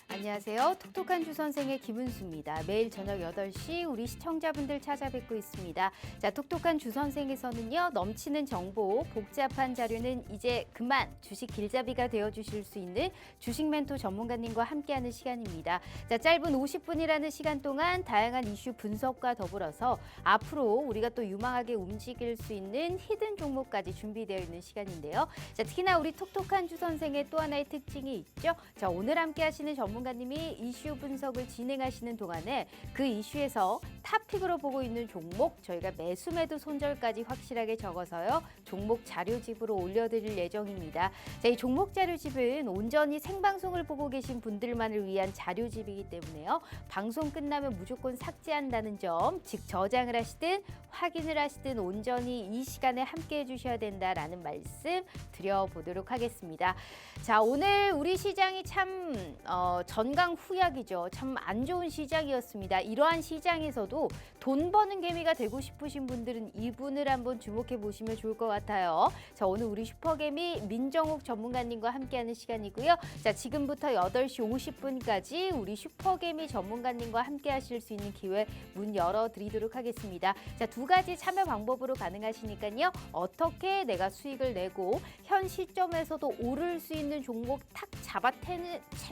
안녕하세요. 톡톡한 주 선생의 김은수입니다. 매일 저녁 8시 우리 시청자분들 찾아뵙고 있습니다. 자, 톡톡한 주 선생에서는요. 넘치는 정보, 복잡한 자료는 이제 그만 주식 길잡이가 되어주실 수 있는 주식 멘토 전문가님과 함께하는 시간입니다. 자, 짧은 50분이라는 시간 동안 다양한 이슈 분석과 더불어서 앞으로 우리가 또 유망하게 움직일 수 있는 히든 종목까지 준비되어 있는 시간인데요. 자, 특히나 우리 톡톡한 주 선생의 또 하나의 특징이 있죠. 자, 오늘 함께 하시는 전문가님이 이슈 분석을 진행하시는 동안에 그 이슈에서 탑픽으로 보고 있는 종목 저희가 매수 매도 손절까지 확실하게 적어서요. 종목 자료집으로 올려드릴 예정입니다. 자, 이 종목 자료집은 온전히 생방송을 보고 계신 분들만을 위한 자료집이기 때문에요. 방송 끝나면 무조건 삭제한다는 점, 즉 저장을 하시든 확인을 하시든 온전히 이 시간에 함께해 주셔야 된다라는 말씀 드려보도록 하겠습니다. 자, 오늘 우리 시장이 참 전강후약이죠. 참 안 좋은 시장이었습니다. 이러한 시장에서도 돈 버는 개미가 되고 싶으신 분들은 이분을 한번 주목해 보시면 좋을 것 같아요. 자, 오늘 우리 슈퍼개미 민정욱 전문가님과 함께하는 시간이고요. 자, 지금부터 8시 50분까지 우리 슈퍼개미 전문가님과 함께 하실 수 있는 기회 문 열어드리도록 하겠습니다. 자, 두 가지 참여 방법으로 가능하시니까요. 어떻게 내가 수익을 내고 현 시점에서도 오를 수 있는 종목 탁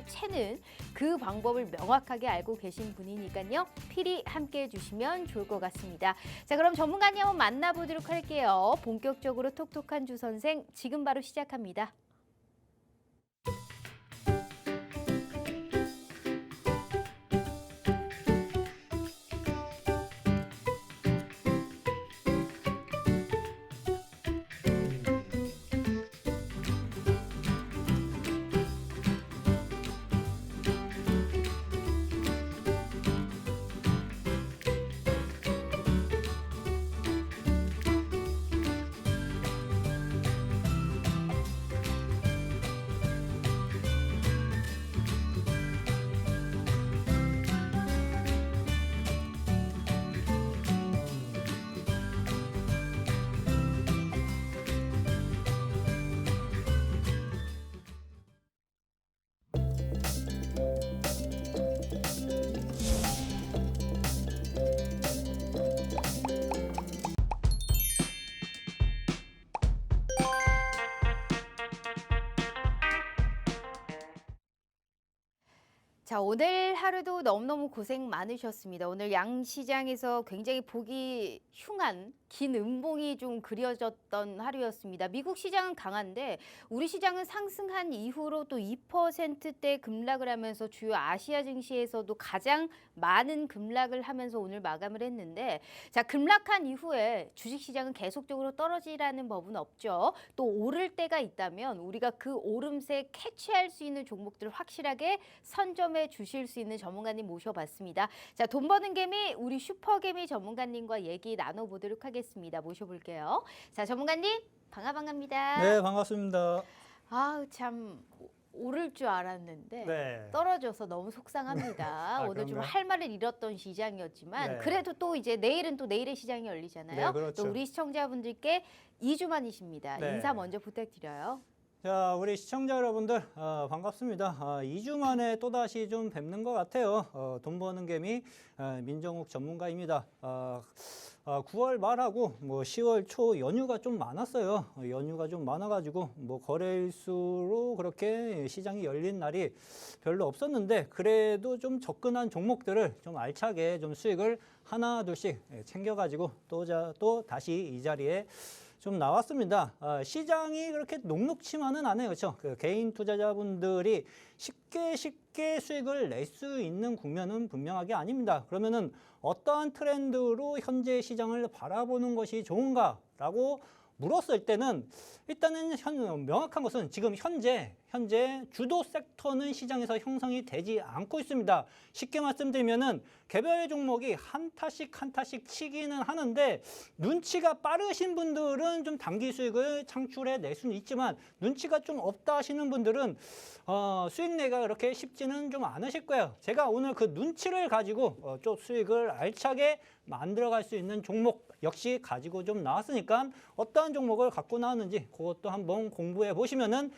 채는 그 방법을 명확하게 알고 계신 분이니까요. 필히 함께해 주시면 좋을 것 같습니다. 자, 그럼 전문가님 한번 만나보도록 할게요. 본격적으로 톡톡한 주 선생 지금 바로 시작합니다. 자, 오늘 하루도 너무너무 고생 많으셨습니다. 오늘 양시장에서 굉장히 보기 흉한 긴 음봉이 좀 그려졌던 하루였습니다. 미국 시장은 강한데 우리 시장은 상승한 이후로 또 2%대 급락을 하면서 주요 아시아 증시에서도 가장 많은 급락을 하면서 오늘 마감을 했는데, 자, 급락한 이후에 주식시장은 계속적으로 떨어지라는 법은 없죠. 또 오를 때가 있다면 우리가 그 오름세 캐치할 수 있는 종목들을 확실하게 선점해 주실 수 있는 전문가님 모셔봤습니다. 자, 돈 버는 개미 우리 슈퍼개미 전문가님과 얘기 나눠보도록 하겠습니다. 모셔볼게요. 자, 전문가님 반갑습니다. 네, 반갑습니다. 아, 참 오를 줄 알았는데 네. 떨어져서 너무 속상합니다. 오늘 좀 그런가요? 할 말을 잃었던 시장이었지만 네. 그래도 또 이제 내일은 또 내일의 시장이 열리잖아요. 네, 그렇죠. 또 우리 시청자분들께 2주 만이십니다. 네. 인사 먼저 부탁드려요. 자, 우리 시청자 여러분들 반갑습니다. 2주 만에 또다시 좀 뵙는 것 같아요. 돈 버는 개미 민정욱 전문가입니다. 9월 말하고 뭐 10월 초 연휴가 좀 많았어요. 연휴가 좀 많아가지고 뭐 거래일수로 그렇게 시장이 열린 날이 별로 없었는데 그래도 좀 접근한 종목들을 좀 알차게 좀 수익을 하나 둘씩 챙겨가지고 또 다시 이 자리에 좀 나왔습니다. 시장이 그렇게 녹록치만은 않아요. 그렇죠? 그 개인 투자자분들이 쉽게 수익을 낼 수 있는 국면은 분명하게 아닙니다. 그러면은 어떠한 트렌드로 현재 시장을 바라보는 것이 좋은가라고 물었을 때는 일단은 명확한 것은 지금 현재 주도 섹터는 시장에서 형성이 되지 않고 있습니다. 쉽게 말씀드리면은 개별 종목이 한 타씩 치기는 하는데 눈치가 빠르신 분들은 좀 단기 수익을 창출해 낼 수는 있지만 눈치가 좀 없다 하시는 분들은 수익 내기가 그렇게 쉽지는 좀 않으실 거예요. 제가 오늘 그 눈치를 가지고 좀 수익을 알차게 만들어갈 수 있는 종목 역시 가지고 좀 나왔으니까 어떠한 종목을 갖고 나왔는지 그것도 한번 공부해 보시면은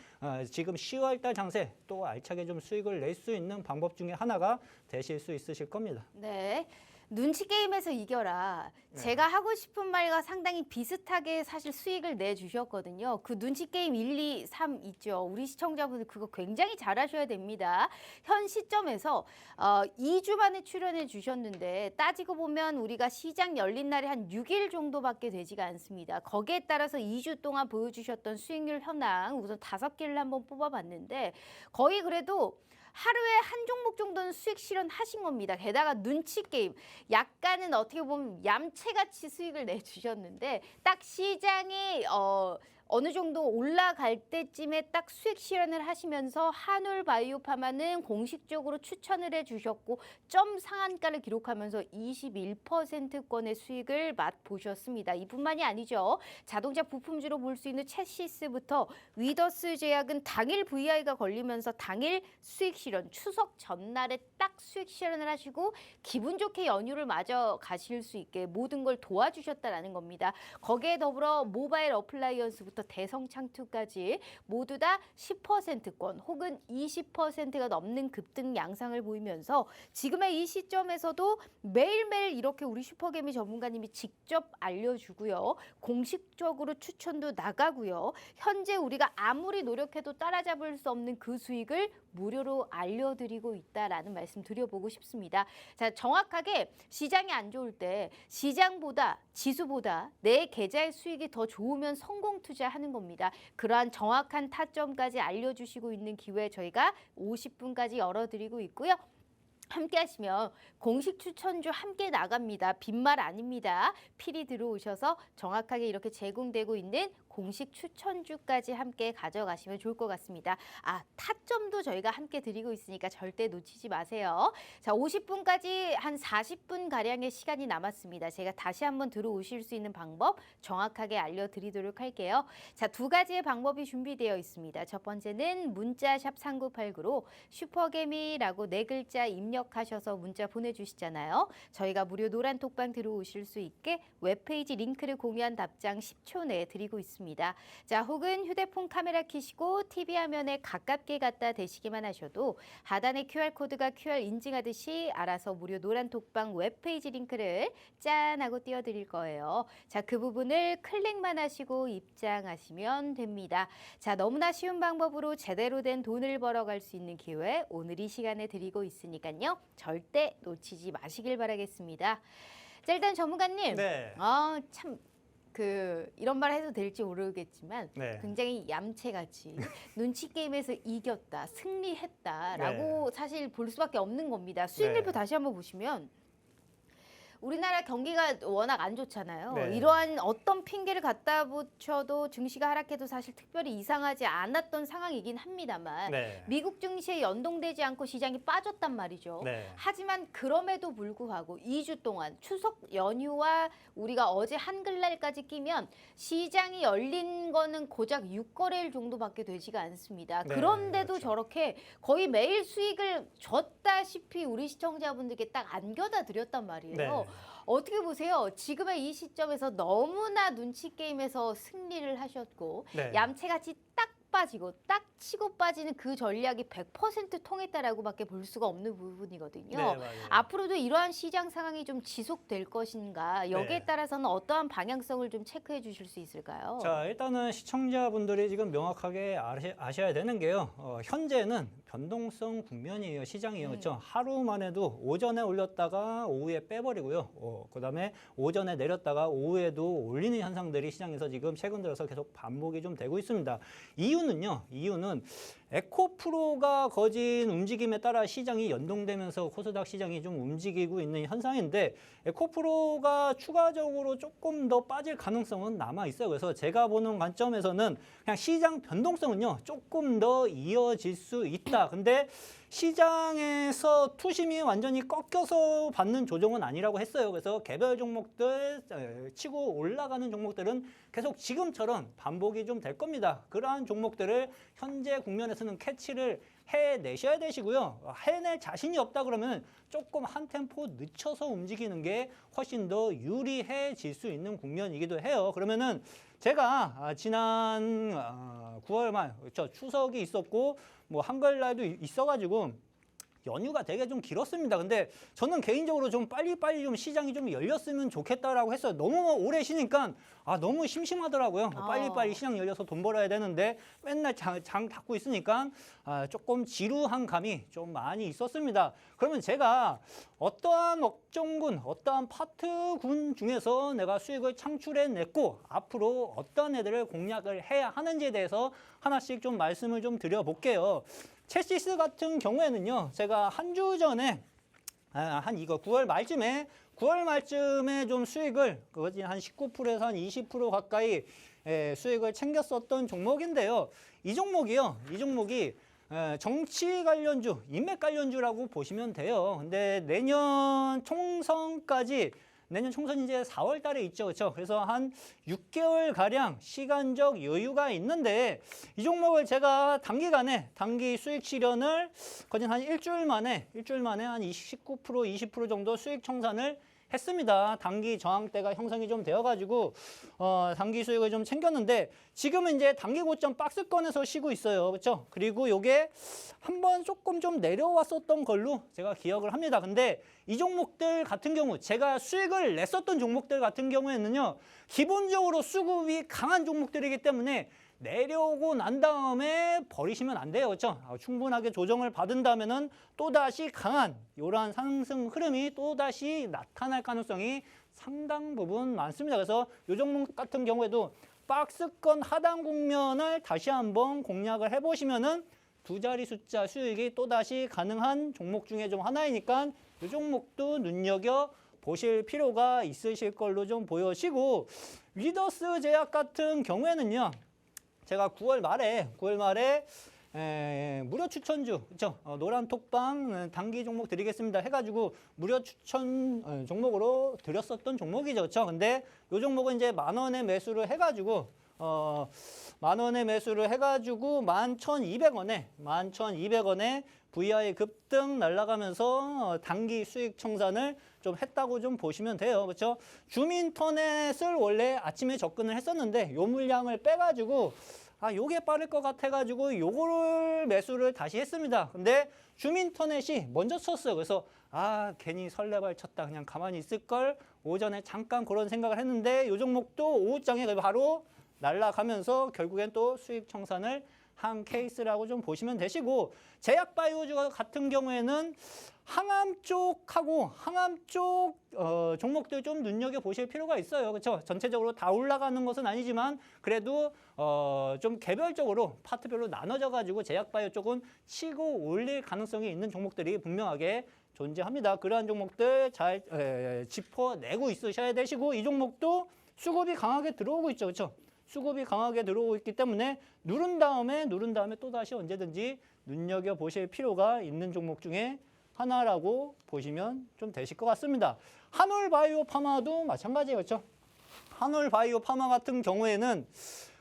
지금 10월달 장세 또 알차게 좀 수익을 낼 수 있는 방법 중에 하나가 되실 수 있으실 겁니다. 네. 눈치 게임에서 이겨라. 네. 제가 하고 싶은 말과 상당히 비슷하게 사실 수익을 내주셨거든요. 그 눈치 게임 1, 2, 3 있죠. 우리 시청자분들 그거 굉장히 잘하셔야 됩니다. 현 시점에서 2주 만에 출연해 주셨는데 따지고 보면 우리가 시장 열린 날이 한 6일 정도밖에 되지가 않습니다. 거기에 따라서 2주 동안 보여주셨던 수익률 현황 우선 5개를 한번 뽑아봤는데 거의 그래도 하루에 한 종목 정도는 수익 실현하신 겁니다. 게다가 눈치 게임, 약간은 어떻게 보면 얌체같이 수익을 내주셨는데 딱 시장이 어느 정도 올라갈 때쯤에 딱 수익 실현을 하시면서 한올바이오파마는 공식적으로 추천을 해주셨고 점 상한가를 기록하면서 21%권의 수익을 맛보셨습니다. 이뿐만이 아니죠. 자동차 부품주로 볼 수 있는 채시스부터 위더스 제약은 당일 VI가 걸리면서 당일 수익 실현, 추석 전날에 딱 수익 실현을 하시고 기분 좋게 연휴를 맞아 가실 수 있게 모든 걸 도와주셨다라는 겁니다. 거기에 더불어 모바일 어플라이언스부터 대성창투까지 모두 다 10%권 혹은 20%가 넘는 급등 양상을 보이면서 지금의 이 시점에서도 매일매일 이렇게 우리 슈퍼개미 전문가님이 직접 알려주고요. 공식적으로 추천도 나가고요. 현재 우리가 아무리 노력해도 따라잡을 수 없는 그 수익을 무료로 알려드리고 있다라는 말씀 드려보고 싶습니다. 자, 정확하게 시장이 안 좋을 때 시장보다 지수보다 내 계좌의 수익이 더 좋으면 성공 투자하는 겁니다. 그러한 정확한 타점까지 알려주시고 있는 기회 저희가 50분까지 열어드리고 있고요. 함께 하시면 공식 추천주 함께 나갑니다. 빈말 아닙니다. 필히 들어오셔서 정확하게 이렇게 제공되고 있는 공식 추천주까지 함께 가져가시면 좋을 것 같습니다. 타점도 저희가 함께 드리고 있으니까 절대 놓치지 마세요. 자, 50분까지 한 40분 가량의 시간이 남았습니다. 제가 다시 한번 들어오실 수 있는 방법 정확하게 알려드리도록 할게요. 자, 2가지의 방법이 준비되어 있습니다. 첫 번째는 문자샵 3989로 슈퍼개미라고 4글자 입력하셔서 문자 보내주시잖아요. 저희가 무료 노란 톡방 들어오실 수 있게 웹페이지 링크를 공유한 답장 10초 내에 드리고 있습니다. 자, 혹은 휴대폰 카메라 켜시고 TV 화면에 가깝게 갖다 대시기만 하셔도 하단에 QR코드가 QR 인증하듯이 알아서 무료 노란 톡방 웹페이지 링크를 짠 하고 띄워드릴 거예요. 자, 그 부분을 클릭만 하시고 입장하시면 됩니다. 자, 너무나 쉬운 방법으로 제대로 된 돈을 벌어갈 수 있는 기회 오늘 이 시간에 드리고 있으니까요. 절대 놓치지 마시길 바라겠습니다. 자, 일단 전문가님. 네. 참 이런 말 해도 될지 모르겠지만 네. 굉장히 얌체같이 눈치 게임에서 이겼다, 승리했다라고 사실 볼 수밖에 없는 겁니다. 수익률표 다시 한번 보시면 우리나라 경기가 워낙 안 좋잖아요. 네. 이러한 어떤 핑계를 갖다 붙여도 증시가 하락해도 사실 특별히 이상하지 않았던 상황이긴 합니다만 미국 증시에 연동되지 않고 시장이 빠졌단 말이죠. 하지만 그럼에도 불구하고 2주 동안 추석 연휴와 우리가 어제 한글날까지 끼면 시장이 열린 거는 고작 6거래일 정도밖에 되지가 않습니다. 그런데도 그렇죠. 저렇게 거의 매일 수익을 줬다시피 우리 시청자분들께 딱 안겨다 드렸단 말이에요. 어떻게 보세요? 지금의 이 시점에서 너무나 눈치 게임에서 승리를 하셨고 얌체같이 딱 빠지고 딱 치고 빠지는 그 전략이 100% 통했다라고밖에 볼 수가 없는 부분이거든요. 앞으로도 이러한 시장 상황이 좀 지속될 것인가 여기에 따라서는 어떠한 방향성을 좀 체크해 주실 수 있을까요? 자, 일단은 시청자분들이 지금 명확하게 아셔야 되는 게요. 현재는 변동성 국면이에요. 시장이에요. 그렇죠? 하루만 해도 오전에 올렸다가 오후에 빼버리고요. 그다음에 오전에 내렸다가 오후에도 올리는 현상들이 시장에서 지금 최근 들어서 계속 반복이 좀 되고 있습니다. 이유는 에코프로가 거진 움직임에 따라 시장이 연동되면서 코스닥 시장이 좀 움직이고 있는 현상인데 에코프로가 추가적으로 조금 더 빠질 가능성은 남아 있어요. 그래서 제가 보는 관점에서는 그냥 시장 변동성은요 조금 더 이어질 수 있다. 근데 시장에서 투심이 완전히 꺾여서 받는 조정은 아니라고 했어요. 그래서 개별 종목들 치고 올라가는 종목들은 계속 지금처럼 반복이 좀 될 겁니다. 그러한 종목들을 현재 국면에서는 캐치를 해내셔야 되시고요. 해낼 자신이 없다 그러면 조금 한 템포 늦춰서 움직이는 게 훨씬 더 유리해질 수 있는 국면이기도 해요. 그러면은 제가 지난 9월 말 추석이 있었고 뭐 한글날도 있어가지고 연휴가 되게 좀 길었습니다. 근데 저는 개인적으로 좀 빨리빨리 좀 시장이 좀 열렸으면 좋겠다라고 했어요. 너무 오래 쉬니까 너무 심심하더라고요. 빨리빨리 시장 열려서 돈 벌어야 되는데 맨날 장 닫고 있으니까 조금 지루한 감이 좀 많이 있었습니다. 그러면 제가 어떠한 업종군, 어떠한 파트군 중에서 내가 수익을 창출해냈고 앞으로 어떤 애들을 공략을 해야 하는지에 대해서 하나씩 좀 말씀을 좀 드려볼게요. 첼시스 같은 경우에는요, 제가 한 주 전에 한 9월 말쯤에 좀 수익을 그거지 한 19%에서 한 20% 가까이 수익을 챙겼었던 종목인데요. 이 종목이 정치 관련주, 인맥 관련주라고 보시면 돼요. 근데 내년 총선이 이제 4월 달에 있죠. 그렇죠? 그래서 한 6개월 가량 시간적 여유가 있는데 이 종목을 제가 단기 수익 실현을 거진 한 일주일 만에 한 19%, 20% 정도 수익 청산을 했습니다. 단기 저항대가 형성이 좀 되어가지고 단기 수익을 좀 챙겼는데 지금은 이제 단기 고점 박스권에서 쉬고 있어요. 그렇죠? 그리고 요게 한번 조금 좀 내려왔었던 걸로 제가 기억을 합니다. 근데 이 종목들 같은 경우 제가 수익을 냈었던 종목들 같은 경우에는요. 기본적으로 수급이 강한 종목들이기 때문에 내려오고 난 다음에 버리시면 안 돼요. 그렇죠? 충분하게 조정을 받은 다음에는 또다시 강한 이러한 상승 흐름이 또다시 나타날 가능성이 상당 부분 많습니다. 그래서 이 종목 같은 경우에도 박스권 하단 국면을 다시 한번 공략을 해보시면은 두 자리 숫자 수익이 또다시 가능한 종목 중에 좀 하나이니까 이 종목도 눈여겨 보실 필요가 있으실 걸로 좀 보여지고 리더스 제약 같은 경우에는요. 제가 9월 말에 무료 추천주, 그렇죠? 노란 톡방 단기 종목 드리겠습니다 해가지고 무료 추천 종목으로 드렸었던 종목이죠, 그렇죠? 근데 이 종목은 이제 10,000원에 매수를 해가지고 11,200원에 VI 급등 날아가면서 단기 수익 청산을 좀 했다고 좀 보시면 돼요. 그렇죠? 주민터넷을 원래 아침에 접근을 했었는데 요 물량을 빼가지고 요게 빠를 것 같아가지고 요거를 매수를 다시 했습니다. 근데 주민터넷이 먼저 쳤어요. 그래서 괜히 설레발 쳤다. 그냥 가만히 있을걸. 오전에 잠깐 그런 생각을 했는데 요 종목도 오후장에 바로 날아가면서 결국엔 또 수익 청산을 한 케이스라고 좀 보시면 되시고 제약바이오주 같은 경우에는 항암 쪽 종목들 좀 눈여겨보실 필요가 있어요. 그렇죠? 전체적으로 다 올라가는 것은 아니지만 그래도 좀 개별적으로 파트별로 나눠져가지고 제약바이오 쪽은 치고 올릴 가능성이 있는 종목들이 분명하게 존재합니다. 그러한 종목들 잘 짚어내고 있으셔야 되시고 이 종목도 수급이 강하게 들어오고 있죠. 그렇죠? 수급이 강하게 들어오고 있기 때문에 누른 다음에 또다시 언제든지 눈여겨보실 필요가 있는 종목 중에 하나라고 보시면 좀 되실 것 같습니다. 한올바이오파마도 마찬가지예요. 그렇죠? 한올바이오파마 같은 경우에는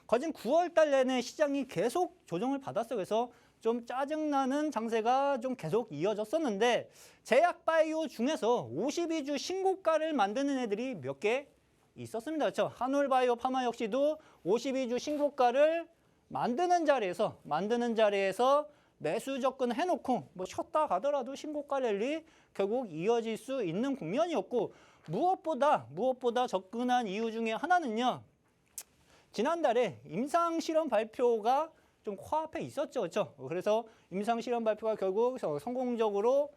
거진 9월 달 내내 시장이 계속 조정을 받았어요. 그래서 좀 짜증나는 장세가 좀 계속 이어졌었는데 제약바이오 중에서 52주 신고가를 만드는 애들이 몇 개 있었습니다. 그렇죠? 한올바이오파마 역시도 52주 신고가를 만드는 자리에서 매수 접근 해놓고 뭐 쉬었다 가더라도 신고가 랠리 결국 이어질 수 있는 국면이었고 무엇보다 접근한 이유 중에 하나는요. 지난달에 임상실험 발표가 좀 코앞에 있었죠. 그렇죠? 그래서 임상실험 발표가 결국 성공적으로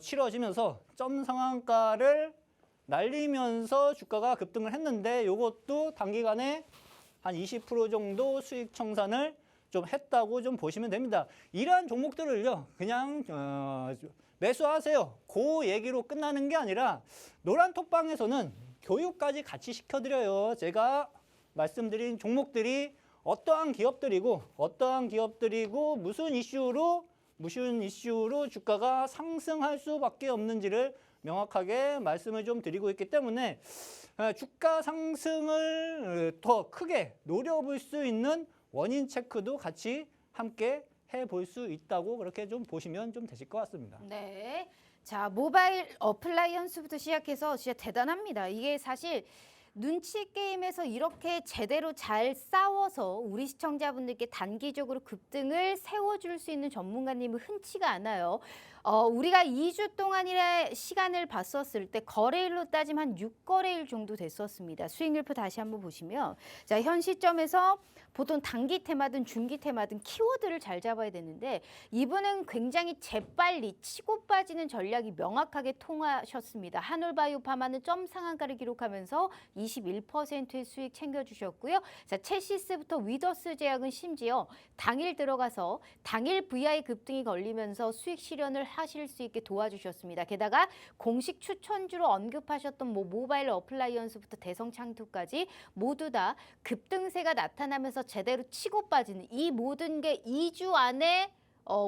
치러지면서 점 상한가를 날리면서 주가가 급등을 했는데 이것도 단기간에 한 20% 정도 수익 청산을 좀 했다고 좀 보시면 됩니다. 이러한 종목들을요, 그냥 매수하세요. 그 얘기로 끝나는 게 아니라 노란 톡방에서는 교육까지 같이 시켜드려요. 제가 말씀드린 종목들이 어떠한 기업들이고 무슨 이슈로 무슨 이슈로 주가가 상승할 수밖에 없는지를 명확하게 말씀을 좀 드리고 있기 때문에 주가 상승을 더 크게 노려볼 수 있는 원인 체크도 같이 함께 해볼 수 있다고 그렇게 좀 보시면 좀 되실 것 같습니다. 네. 자, 모바일 어플라이언스부터 시작해서 진짜 대단합니다. 이게 사실 눈치 게임에서 이렇게 제대로 잘 싸워서 우리 시청자분들께 단기적으로 급등을 세워줄 수 있는 전문가님은 흔치가 않아요. 우리가 2주 동안의 시간을 봤었을 때 거래일로 따지면 한 6거래일 정도 됐었습니다. 수익률표 다시 한번 보시면 자, 현 시점에서 보통 단기 테마든 중기 테마든 키워드를 잘 잡아야 되는데 이분은 굉장히 재빨리 치고 빠지는 전략이 명확하게 통하셨습니다. 한올바이오파마는 점 상한가를 기록하면서 21%의 수익 챙겨주셨고요. 자, 첼시스부터 위더스 제약은 심지어 당일 들어가서 당일 VI 급등이 걸리면서 수익 실현을 하실 수 있게 도와주셨습니다. 게다가 공식 추천주로 언급하셨던 모바일 어플라이언스부터 대성창투까지 모두 다 급등세가 나타나면서 제대로 치고 빠지는 이 모든 게 2주 안에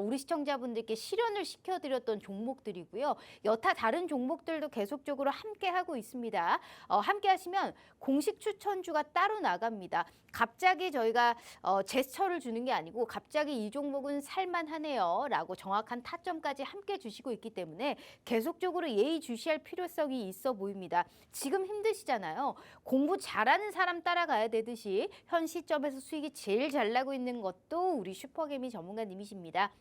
우리 시청자분들께 실현을 시켜드렸던 종목들이고요. 여타 다른 종목들도 계속적으로 함께 하고 있습니다. 함께 하시면 공식 추천주가 따로 나갑니다. 갑자기 저희가 제스처를 주는 게 아니고 갑자기 이 종목은 살만하네요 라고 정확한 타점까지 함께 주시고 있기 때문에 계속적으로 예의주시할 필요성이 있어 보입니다. 지금 힘드시잖아요. 공부 잘하는 사람 따라가야 되듯이 현 시점에서 수익이 제일 잘 나고 있는 것도 우리 슈퍼개미 전문가님이십니다.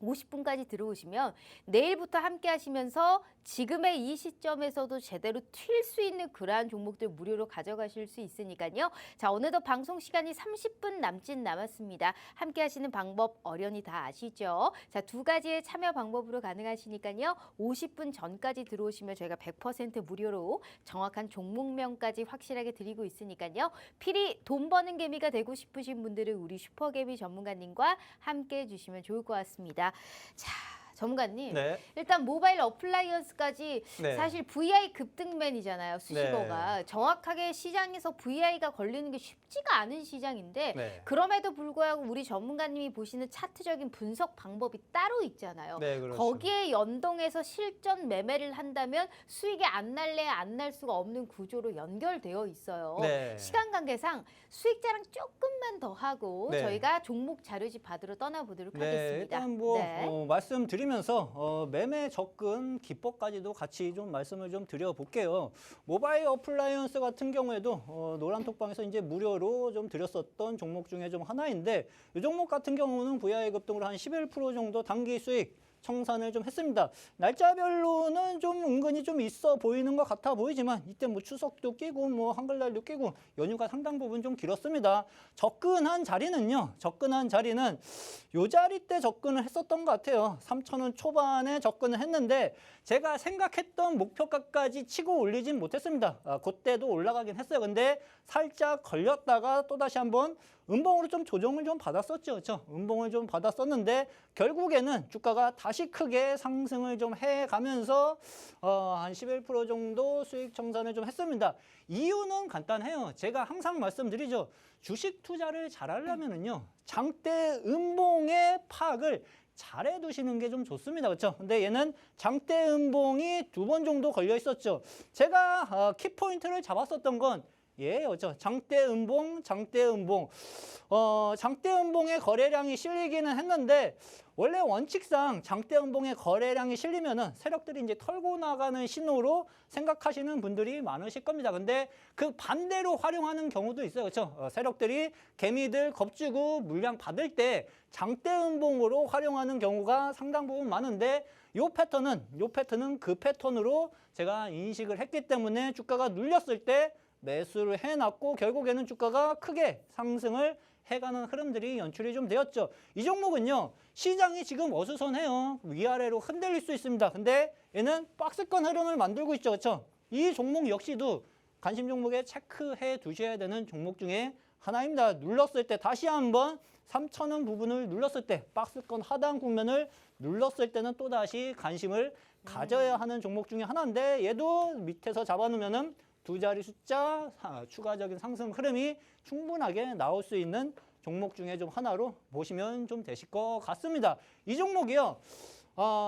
50분까지 들어오시면 내일부터 함께 하시면서 지금의 이 시점에서도 제대로 튈 수 있는 그러한 종목들 무료로 가져가실 수 있으니까요. 자, 어느덧 방송 시간이 30분 남짓 남았습니다. 함께 하시는 방법 어련히 다 아시죠? 자, 두 가지의 참여 방법으로 가능하시니까요. 50분 전까지 들어오시면 저희가 100% 무료로 정확한 종목명까지 확실하게 드리고 있으니까요. 필히 돈 버는 개미가 되고 싶으신 분들은 우리 슈퍼개미 전문가님과 함께 해주시면 좋을 것 같습니다. 자, 전문가님, 네. 일단 모바일 어플라이언스까지 네. 사실 VI 급등맨이잖아요, 수식어가. 네. 정확하게 시장에서 VI가 걸리는 게 쉽지가 않은 시장인데 네. 그럼에도 불구하고 우리 전문가님이 보시는 차트적인 분석 방법이 따로 있잖아요. 네, 그렇죠. 거기에 연동해서 실전 매매를 한다면 수익이 안 날래 안 날 수가 없는 구조로 연결되어 있어요. 네. 시간 관계상 수익 자랑 조금만 더 하고 네. 저희가 종목 자료집 받으러 떠나보도록 네, 하겠습니다. 일단 뭐 말씀드리면서 매매 접근 기법까지도 같이 좀 말씀을 좀 드려볼게요. 모바일 어플라이언스 같은 경우에도 노란톡방에서 이제 무료로 좀 드렸었던 종목 중에 좀 하나인데 이 종목 같은 경우는 VI 급등으로 한 11% 정도 단기 수익 청산을 좀 했습니다. 날짜별로는 좀 은근히 좀 있어 보이는 것 같아 보이지만 이때 뭐 추석도 끼고 뭐 한글날도 끼고 연휴가 상당 부분 좀 길었습니다. 접근한 자리는 요 자리 때 접근을 했었던 것 같아요. 3,000원 초반에 접근을 했는데 제가 생각했던 목표가까지 치고 올리진 못했습니다. 그때도 올라가긴 했어요. 근데 살짝 걸렸다가 또다시 한번 음봉으로 좀 조정을 좀 받았었죠. 그렇죠? 음봉을 좀 받았었는데 결국에는 주가가 다시 크게 상승을 좀 해가면서 한 11% 정도 수익 청산을 좀 했습니다. 이유는 간단해요. 제가 항상 말씀드리죠. 주식 투자를 잘하려면은요. 장대 음봉의 파악을 잘 해두시는 게 좀 좋습니다. 그렇죠? 근데 얘는 장대 음봉이 2번 정도 걸려 있었죠. 제가 키포인트를 잡았었던 건 그렇죠. 장대 음봉. 장대 음봉의 거래량이 실리기는 했는데 원래 원칙상 장대 음봉의 거래량이 실리면은 세력들이 이제 털고 나가는 신호로 생각하시는 분들이 많으실 겁니다. 근데 그 반대로 활용하는 경우도 있어요. 그렇죠? 세력들이 개미들 겁주고 물량 받을 때 장대 음봉으로 활용하는 경우가 상당 부분 많은데 요 패턴은 그 패턴으로 제가 인식을 했기 때문에 주가가 눌렸을 때 매수를 해놨고 결국에는 주가가 크게 상승을 해가는 흐름들이 연출이 좀 되었죠. 이 종목은요. 시장이 지금 어수선해요. 위아래로 흔들릴 수 있습니다. 근데 얘는 박스권 흐름을 만들고 있죠. 그렇죠? 이 종목 역시도 관심 종목에 체크해 두셔야 되는 종목 중에 하나입니다. 눌렀을 때 다시 한번 3,000원 부분을 눌렀을 때 박스권 하단 국면을 눌렀을 때는 또다시 관심을 가져야 하는 종목 중에 하나인데 얘도 밑에서 잡아놓으면은 두 자리 숫자 추가적인 상승 흐름이 충분하게 나올 수 있는 종목 중에 좀 하나로 보시면 좀 되실 것 같습니다. 이 종목이요.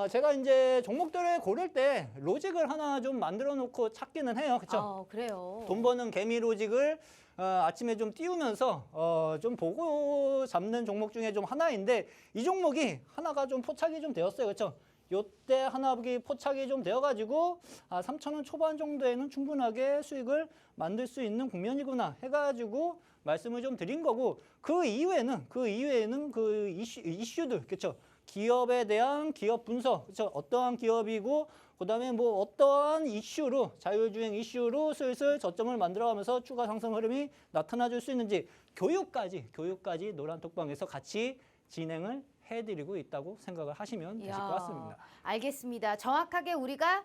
제가 이제 종목들을 고를 때 로직을 하나 좀 만들어 놓고 찾기는 해요. 그렇죠? 그래요. 돈 버는 개미 로직을 아침에 좀 띄우면서 좀 보고 잡는 종목 중에 좀 하나인데 이 종목이 하나가 좀 포착이 좀 되었어요. 그렇죠? 요때 하나 포착이 좀 되어가지고 3,000원 초반 정도에는 충분하게 수익을 만들 수 있는 국면이구나 해가지고 말씀을 좀 드린 거고 그 이후에는 그 이슈들 그렇죠? 기업에 대한 기업 분석, 그렇죠? 어떠한 기업이고 그다음에 뭐 어떠한 이슈로 자율주행 이슈로 슬슬 저점을 만들어가면서 추가 상승 흐름이 나타나 줄 수 있는지 교육까지 노란톡방에서 같이 진행을 해드리고 있다고 생각을 하시면 되실 것 같습니다. 알겠습니다. 정확하게 우리가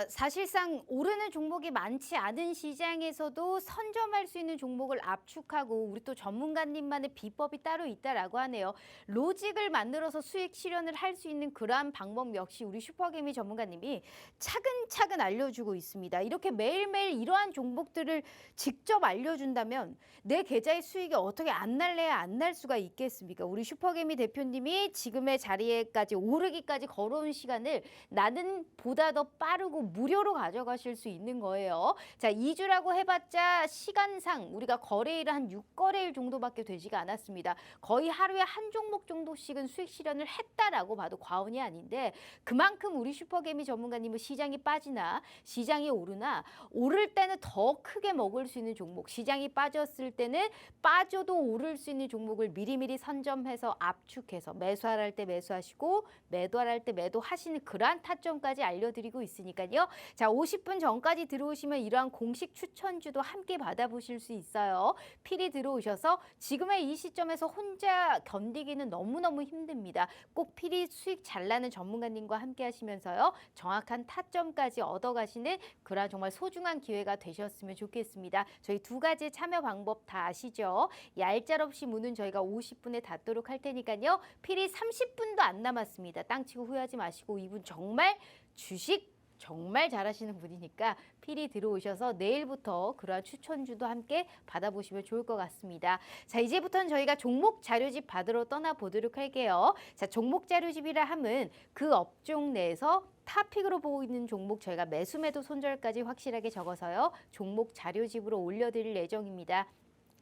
사실상 오르는 종목이 많지 않은 시장에서도 선점할 수 있는 종목을 압축하고 우리 또 전문가님만의 비법이 따로 있다라고 하네요. 로직을 만들어서 수익 실현을 할 수 있는 그러한 방법 역시 우리 슈퍼개미 전문가님이 차근차근 알려주고 있습니다. 이렇게 매일매일 이러한 종목들을 직접 알려준다면 내 계좌의 수익이 어떻게 안 날래야 안 날 수가 있겠습니까? 우리 슈퍼개미 대표님이 지금의 자리에까지 오르기까지 걸어온 시간을 나는 보다 더 빠르고 무료로 가져가실 수 있는 거예요. 자, 2주라고 해봤자 시간상 우리가 거래일은 한 6거래일 정도밖에 되지가 않았습니다. 거의 하루에 한 종목 정도씩은 수익 실현을 했다라고 봐도 과언이 아닌데 그만큼 우리 슈퍼개미 전문가님은 시장이 빠지나 시장이 오르나 오를 때는 더 크게 먹을 수 있는 종목, 시장이 빠졌을 때는 빠져도 오를 수 있는 종목을 미리미리 선점해서 압축해서 매수할 때 매수하시고 매도할 때 매도하시는 그러한 타점까지 알려드리고 있으니까요. 자, 50분 전까지 들어오시면 이러한 공식 추천주도 함께 받아보실 수 있어요. 필히 들어오셔서 지금의 이 시점에서 혼자 견디기는 너무너무 힘듭니다. 꼭 필히 수익 잘 나는 전문가님과 함께 하시면서요. 정확한 타점까지 얻어가시는 그러한 정말 소중한 기회가 되셨으면 좋겠습니다. 저희 두 가지 참여 방법 다 아시죠? 얄짤없이 무는 저희가 50분에 닫도록 할 테니까요. 필히 30분도 안 남았습니다. 땅치고 후회하지 마시고 이분 정말 주식 정말 잘하시는 분이니까 필히 들어오셔서 내일부터 그러한 추천주도 함께 받아보시면 좋을 것 같습니다. 자, 이제부터는 저희가 종목 자료집 받으러 떠나보도록 할게요. 자, 종목 자료집이라 함은 그 업종 내에서 탑픽으로 보고 있는 종목 저희가 매수 매도 손절까지 확실하게 적어서요. 종목 자료집으로 올려드릴 예정입니다.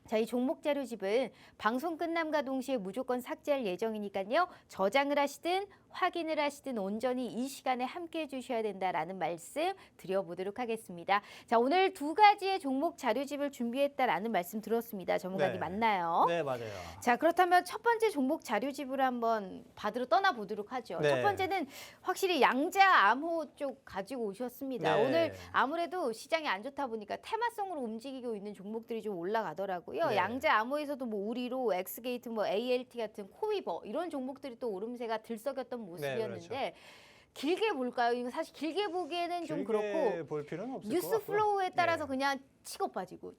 자, 이 종목 자료집은 방송 끝남과 동시에 무조건 삭제할 예정이니까요. 저장을 하시든 확인을 하시든 온전히 이 시간에 함께 해주셔야 된다라는 말씀 드려보도록 하겠습니다. 자, 오늘 두 가지의 종목 자료집을 준비했다라는 말씀 들었습니다. 전문가님 네. 맞나요? 네, 맞아요. 자, 그렇다면 첫 번째 종목 자료집으로 한번 받으러 떠나보도록 하죠. 네. 첫 번째는 확실히 양자 암호 쪽 가지고 오셨습니다. 네. 오늘 아무래도 시장이 안 좋다 보니까 테마성으로 움직이고 있는 종목들이 좀 올라가더라고요. 네. 양자 암호에서도 뭐 우리로, 엑스게이트, 뭐 ALT 같은 코위버 이런 종목들이 또 오름세가 들썩였던 모습이었는데 네, 길게 볼까요? 이거 사실 길게 보기에는 좀 그렇고 길게 볼 필요는 없을 것 뉴스 같고요. 플로우에 따라서 네. 그냥 치고 빠지고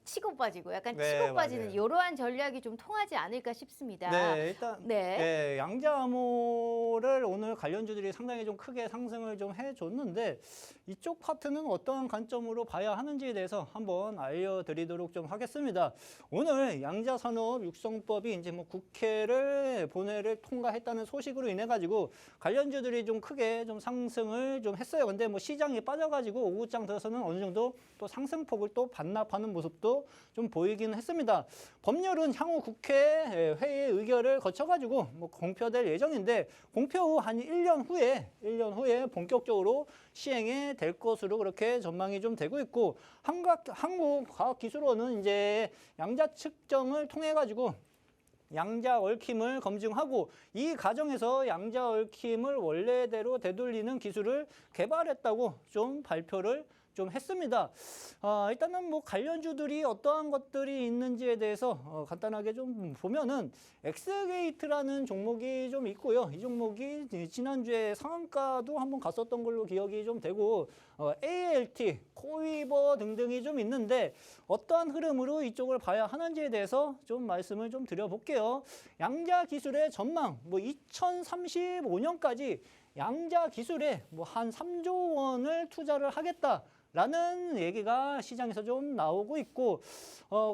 약간 네, 치고 빠지는 맞아요. 이러한 전략이 좀 통하지 않을까 싶습니다. 네, 일단 네. 양자암호를 오늘 관련주들이 상당히 좀 크게 상승을 좀 해줬는데 이쪽 파트는 어떠한 관점으로 봐야 하는지에 대해서 한번 알려드리도록 좀 하겠습니다. 오늘 양자산업 육성법이 이제 뭐 국회를 본회를 통과했다는 소식으로 인해 가지고 관련주들이 좀 크게 좀 상승을 좀 했어요. 근데 뭐 시장이 빠져가지고 오후장 들어서는 어느 정도 또 상승폭을 또 반납하는 모습도 좀 보이긴 했습니다. 법률은 향후 국회 회의 의결을 거쳐가지고 뭐 공표될 예정인데 공표 후 한 1년 후에 본격적으로 시행이 될 것으로 그렇게 전망이 좀 되고 있고 한국과학기술원은 이제 양자 측정을 통해 가지고 양자 얽힘을 검증하고 이 과정에서 양자 얽힘을 원래대로 되돌리는 기술을 개발했다고 좀 발표를 좀 했습니다. 일단은 뭐 관련주들이 어떠한 것들이 있는지에 대해서 간단하게 좀 보면은 엑스게이트라는 종목이 좀 있고요. 이 종목이 지난주에 상한가도 한번 갔었던 걸로 기억이 좀 되고 ALT, 코위버 등등이 좀 있는데 어떠한 흐름으로 이쪽을 봐야 하는지에 대해서 좀 말씀을 좀 드려볼게요. 양자 기술의 전망, 뭐 2035년까지 양자 기술에 뭐 한 3조 원을 투자를 하겠다라는 얘기가 시장에서 좀 나오고 있고,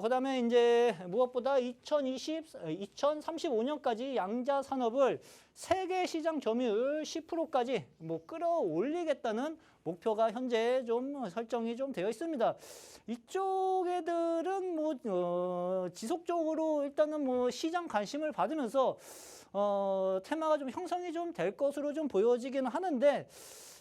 그다음에 이제 무엇보다 2035년까지 양자 산업을 세계 시장 점유율 10%까지 뭐 끌어올리겠다는 목표가 현재 좀 설정이 좀 되어 있습니다. 이쪽 애들은 뭐 지속적으로 일단은 뭐 시장 관심을 받으면서 테마가 좀 형성이 좀 될 것으로 좀 보여지기는 하는데,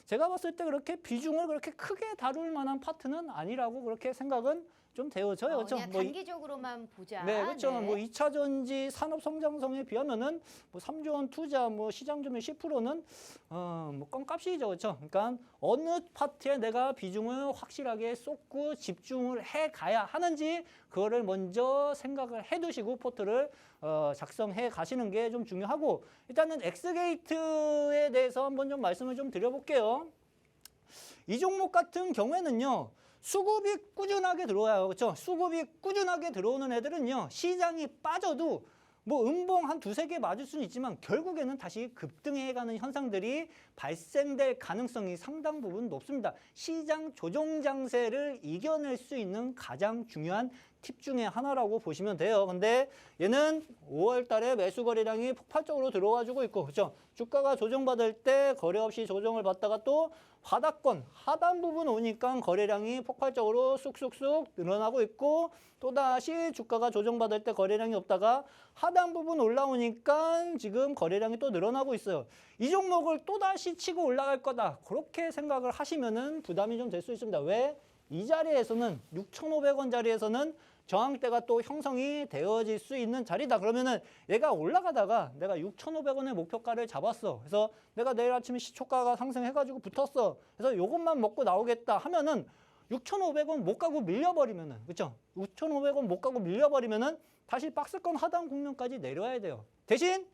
제가 봤을 때 그렇게 비중을 그렇게 크게 다룰 만한 파트는 아니라고 그렇게 생각은 좀 되어져요. 그렇죠? 그냥 뭐 단기적으로만 보자. 네, 그렇죠. 네. 뭐 2차 전지 산업 성장성에 비하면은 뭐 3조 원 투자, 뭐 시장 점유율 10%는 뭐 껌값이죠, 그렇죠. 그러니까 어느 파트에 내가 비중을 확실하게 쏟고 집중을 해 가야 하는지 그거를 먼저 생각을 해두시고 포트를 작성해 가시는 게 좀 중요하고, 일단은 엑스게이트에 대해서 한번 좀 말씀을 좀 드려볼게요. 이 종목 같은 경우에는요, 수급이 꾸준하게 들어와요. 그렇죠? 수급이 꾸준하게 들어오는 애들은요, 시장이 빠져도 뭐 음봉 한 두세 개 맞을 수는 있지만 결국에는 다시 급등해가는 현상들이 발생될 가능성이 상당 부분 높습니다. 시장 조정 장세를 이겨낼 수 있는 가장 중요한 팁 중에 하나라고 보시면 돼요. 근데 얘는 5월 달에 매수 거래량이 폭발적으로 들어와 주고 있고, 그렇죠? 주가가 조정받을 때 거래 없이 조정을 받다가 또 바닥권 하단 부분 오니까 거래량이 폭발적으로 쑥쑥쑥 늘어나고 있고, 또다시 주가가 조정받을 때 거래량이 없다가 하단 부분 올라오니까 지금 거래량이 또 늘어나고 있어요. 이 종목을 또다시 치고 올라갈 거다, 그렇게 생각을 하시면은 부담이 좀 될 수 있습니다. 왜? 이 자리에서는 6,500원 자리에서는 저항대가 또 형성이 되어질 수 있는 자리다. 그러면은 얘가 올라가다가 내가 6,500원의 목표가를 잡았어. 그래서 내가 내일 아침에 시초가가 상승해가지고 붙었어. 그래서 요것만 먹고 나오겠다 하면은 6,500원 못 가고 밀려버리면은, 그렇죠? 6,500원 못 가고 밀려버리면은 다시 박스권 하단 국면까지 내려와야 돼요. 대신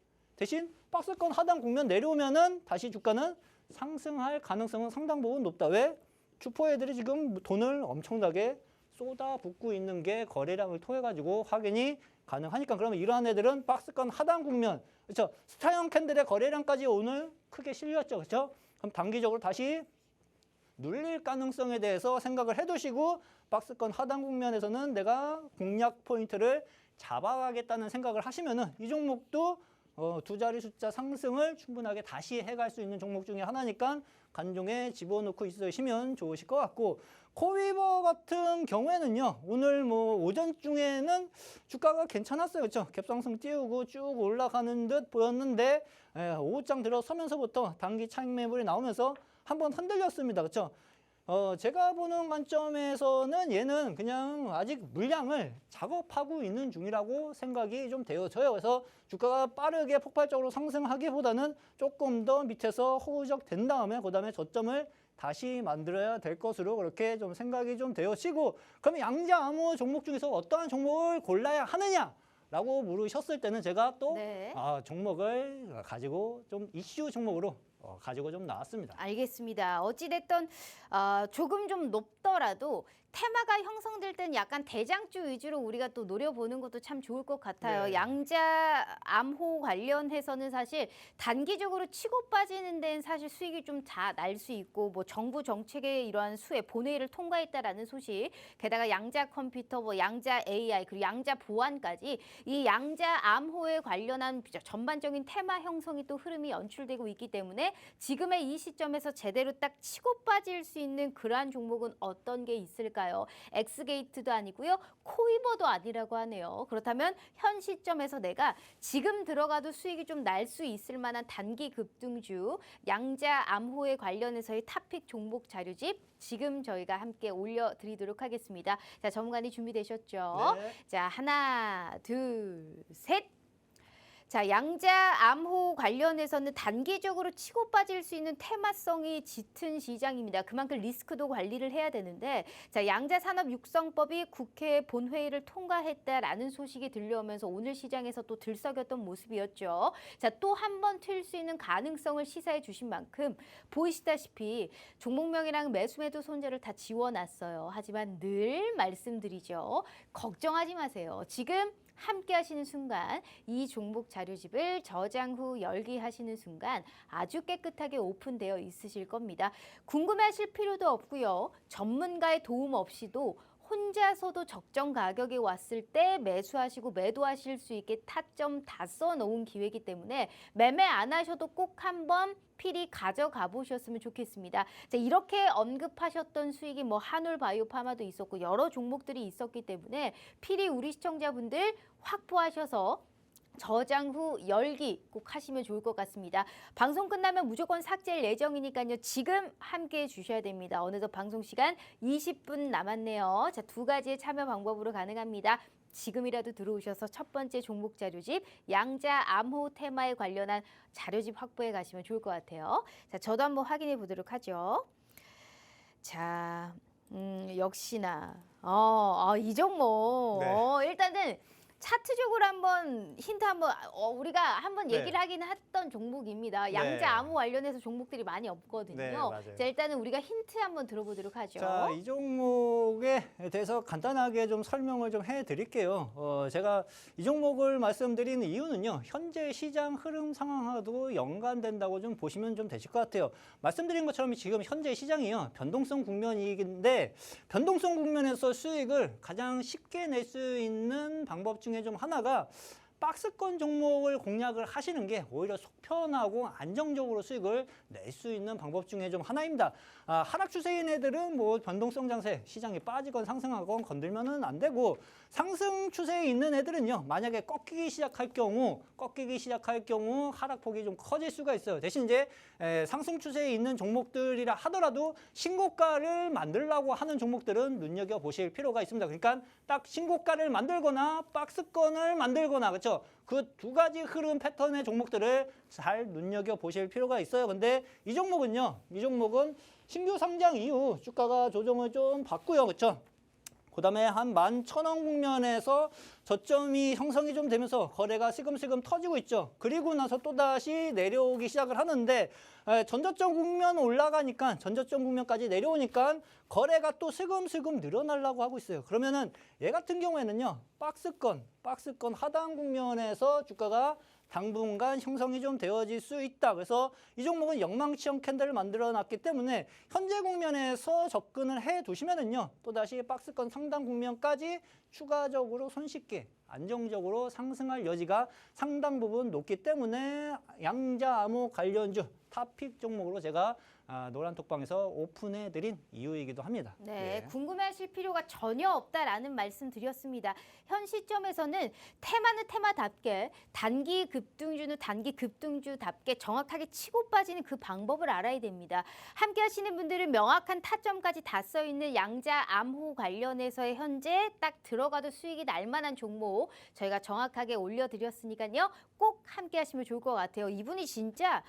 박스권 하단 국면 내려오면은 다시 주가는 상승할 가능성은 상당 부분 높다. 왜? 주포 애들이 지금 돈을 엄청나게 쏟아붓고 있는 게 거래량을 통해 가지고 확인이 가능하니까. 그러면 이러한 애들은 박스권 하단 국면, 그렇죠? 스타형 캔들의 거래량까지 오늘 크게 실렸죠, 그렇죠? 그럼 단기적으로 다시 눌릴 가능성에 대해서 생각을 해두시고, 박스권 하단 국면에서는 내가 공략 포인트를 잡아가겠다는 생각을 하시면은 이 종목도 두 자리 숫자 상승을 충분하게 다시 해갈 수 있는 종목 중에 하나니까 간종에 집어넣고 있으시면 좋으실 것 같고, 코이버 같은 경우에는요, 오늘 뭐 오전 중에는 주가가 괜찮았어요. 그렇죠? 갭상승 띄우고 쭉 올라가는 듯 보였는데, 오후장 들어서면서부터 단기 차익 매물이 나오면서 한번 흔들렸습니다. 그렇죠? 제가 보는 관점에서는 얘는 그냥 아직 물량을 작업하고 있는 중이라고 생각이 좀 되어져요. 그래서 주가가 빠르게 폭발적으로 상승하기보다는 조금 더 밑에서 호우적 된 다음에 그다음에 저점을 다시 만들어야 될 것으로 그렇게 좀 생각이 좀 되어지고, 그러면 양자 암호 종목 중에서 어떠한 종목을 골라야 하느냐라고 물으셨을 때는 제가 또 네. 종목을 가지고 좀 이슈 종목으로 가지고 좀 나왔습니다. 알겠습니다. 어찌됐든 조금 좀 높더라도 테마가 형성될 땐 약간 대장주 위주로 우리가 또 노려보는 것도 참 좋을 것 같아요. 네. 양자 암호 관련해서는 사실 단기적으로 치고 빠지는 데는 사실 수익이 좀 다 날 수 있고, 뭐 정부 정책의 이러한 수혜 본회의를 통과했다라는 소식, 게다가 양자 컴퓨터, 뭐 양자 AI, 그리고 양자 보안까지 이 양자 암호에 관련한 전반적인 테마 형성이 또 흐름이 연출되고 있기 때문에 지금의 이 시점에서 제대로 딱 치고 빠질 수 있는 그러한 종목은 어떤 게 있을까요? 엑스게이트도 아니고요, 코이버도 아니라고 하네요. 그렇다면 현 시점에서 내가 지금 들어가도 수익이 좀 날 수 있을 만한 단기 급등주 양자 암호에 관련해서의 탑픽 종목 자료집 지금 저희가 함께 올려드리도록 하겠습니다. 자, 전문가님 준비되셨죠? 네. 자, 하나, 둘, 셋. 자, 양자 암호 관련해서는 단기적으로 치고 빠질 수 있는 테마성이 짙은 시장입니다. 그만큼 리스크도 관리를 해야 되는데, 자, 양자 산업 육성법이 국회 본회의를 통과했다라는 소식이 들려오면서 오늘 시장에서 또 들썩였던 모습이었죠. 자, 또 한 번 튈 수 있는 가능성을 시사해 주신 만큼 보이시다시피 종목명이랑 매수매도 손절을 다 지워놨어요. 하지만 늘 말씀드리죠. 걱정하지 마세요. 지금 함께 하시는 순간 이 종목 자료집을 저장 후 열기하시는 순간 아주 깨끗하게 오픈되어 있으실 겁니다. 궁금해하실 필요도 없고요. 전문가의 도움 없이도 혼자서도 적정 가격에 왔을 때 매수하시고 매도하실 수 있게 타점 다 써놓은 기회이기 때문에 매매 안 하셔도 꼭 한번 필히 가져가 보셨으면 좋겠습니다. 자, 이렇게 언급하셨던 수익이 뭐 한울바이오파마도 있었고 여러 종목들이 있었기 때문에 필히 우리 시청자분들 확보하셔서 저장 후 열기 꼭 하시면 좋을 것 같습니다. 방송 끝나면 무조건 삭제할 예정이니까요. 지금 함께해 주셔야 됩니다. 어느덧 방송 시간 20분 남았네요. 자, 두 가지의 참여 방법으로 가능합니다. 지금이라도 들어오셔서 첫 번째 종목 자료집 양자 암호 테마에 관련한 자료집 확보해 가시면 좋을 것 같아요. 자, 저도 한번 확인해 보도록 하죠. 자, 역시나 이 종목 네. 일단은 차트적으로 한번 힌트 한번 우리가 한번 네. 얘기를 하긴 했던 종목입니다. 네. 양자 암호 관련해서 종목들이 많이 없거든요. 네, 맞아요. 자, 일단은 우리가 힌트 한번 들어보도록 하죠. 자, 이 종목에 대해서 간단하게 좀 설명을 좀 해드릴게요. 제가 이 종목을 말씀드리는 이유는요, 현재 시장 흐름 상황하고도 연관된다고 좀 보시면 좀 되실 것 같아요. 말씀드린 것처럼 지금 현재 시장이요, 변동성 국면이긴데, 변동성 국면에서 수익을 가장 쉽게 낼 수 있는 방법 중에 좀 하나가 박스권 종목을 공략을 하시는 게 오히려 속 편하고 안정적으로 수익을 낼 수 있는 방법 중에 좀 하나입니다. 하락 추세인 애들은 뭐 변동성 장세, 시장이 빠지건 상승하건 건들면은 안 되고, 상승 추세에 있는 애들은요, 만약에 꺾이기 시작할 경우 하락폭이 좀 커질 수가 있어요. 대신 이제 상승 추세에 있는 종목들이라 하더라도 신고가를 만들려고 하는 종목들은 눈여겨보실 필요가 있습니다. 그러니까 딱 신고가를 만들거나 박스권을 만들거나, 그렇죠? 그 두 가지 흐름 패턴의 종목들을 잘 눈여겨보실 필요가 있어요. 근데 이 종목은 신규 상장 이후 주가가 조정을 좀 받고요. 그렇죠? 그다음에 한 11,000원 국면에서 저점이 형성이 좀 되면서 거래가 슬금슬금 터지고 있죠. 그리고 나서 또다시 내려오기 시작을 하는데, 전저점 국면 올라가니까, 전저점 국면까지 내려오니까 거래가 또 슬금슬금 늘어나려고 하고 있어요. 그러면은 얘 같은 경우에는요, 박스권 하단 국면에서 주가가 당분간 형성이 좀 되어질 수 있다. 그래서 이 종목은 영망치형 캔들을 만들어 놨기 때문에 현재 국면에서 접근을 해 두시면은요, 또다시 박스권 상단 국면까지 추가적으로 손쉽게 안정적으로 상승할 여지가 상당 부분 높기 때문에 양자 암호 관련주 탑픽 종목으로 제가 노란톡방에서 오픈해드린 이유이기도 합니다. 네, 궁금해하실 필요가 전혀 없다라는 말씀 드렸습니다. 현 시점에서는 테마는 테마답게, 단기 급등주는 단기 급등주답게 정확하게 치고 빠지는 그 방법을 알아야 됩니다. 함께 하시는 분들은 명확한 타점까지 다 써있는 양자 암호 관련해서의 현재 딱 들어가도 수익이 날 만한 종목 저희가 정확하게 올려드렸으니까요. 꼭 함께 하시면 좋을 것 같아요. 이분이 진짜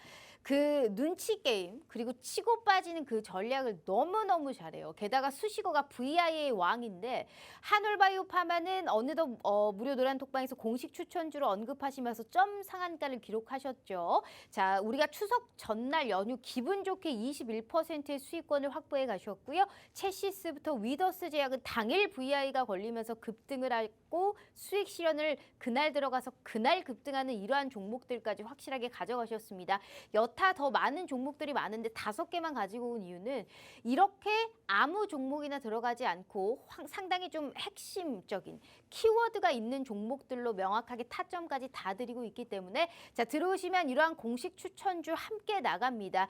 그 눈치 게임 그리고 치고 빠지는 그 전략을 너무너무 잘해요. 게다가 수식어가 VI의 왕인데, 한울바이오파마는 어느덧 무료 노란톡방에서 공식 추천주로 언급하시면서 점 상한가를 기록하셨죠. 자, 우리가 추석 전날 연휴 기분 좋게 21%의 수익권을 확보해 가셨고요. 체시스부터 위더스 제약은 당일 VI가 걸리면서 급등을 하고 수익 실현을 그날 들어가서 그날 급등하는 이러한 종목들까지 확실하게 가져가셨습니다. 여타 더 많은 종목들이 많은데 5개만 가지고 온 이유는 이렇게 아무 종목이나 들어가지 않고 상당히 좀 핵심적인 키워드가 있는 종목들로 명확하게 타점까지 다 드리고 있기 때문에, 자, 들어오시면 이러한 공식 추천주 함께 나갑니다.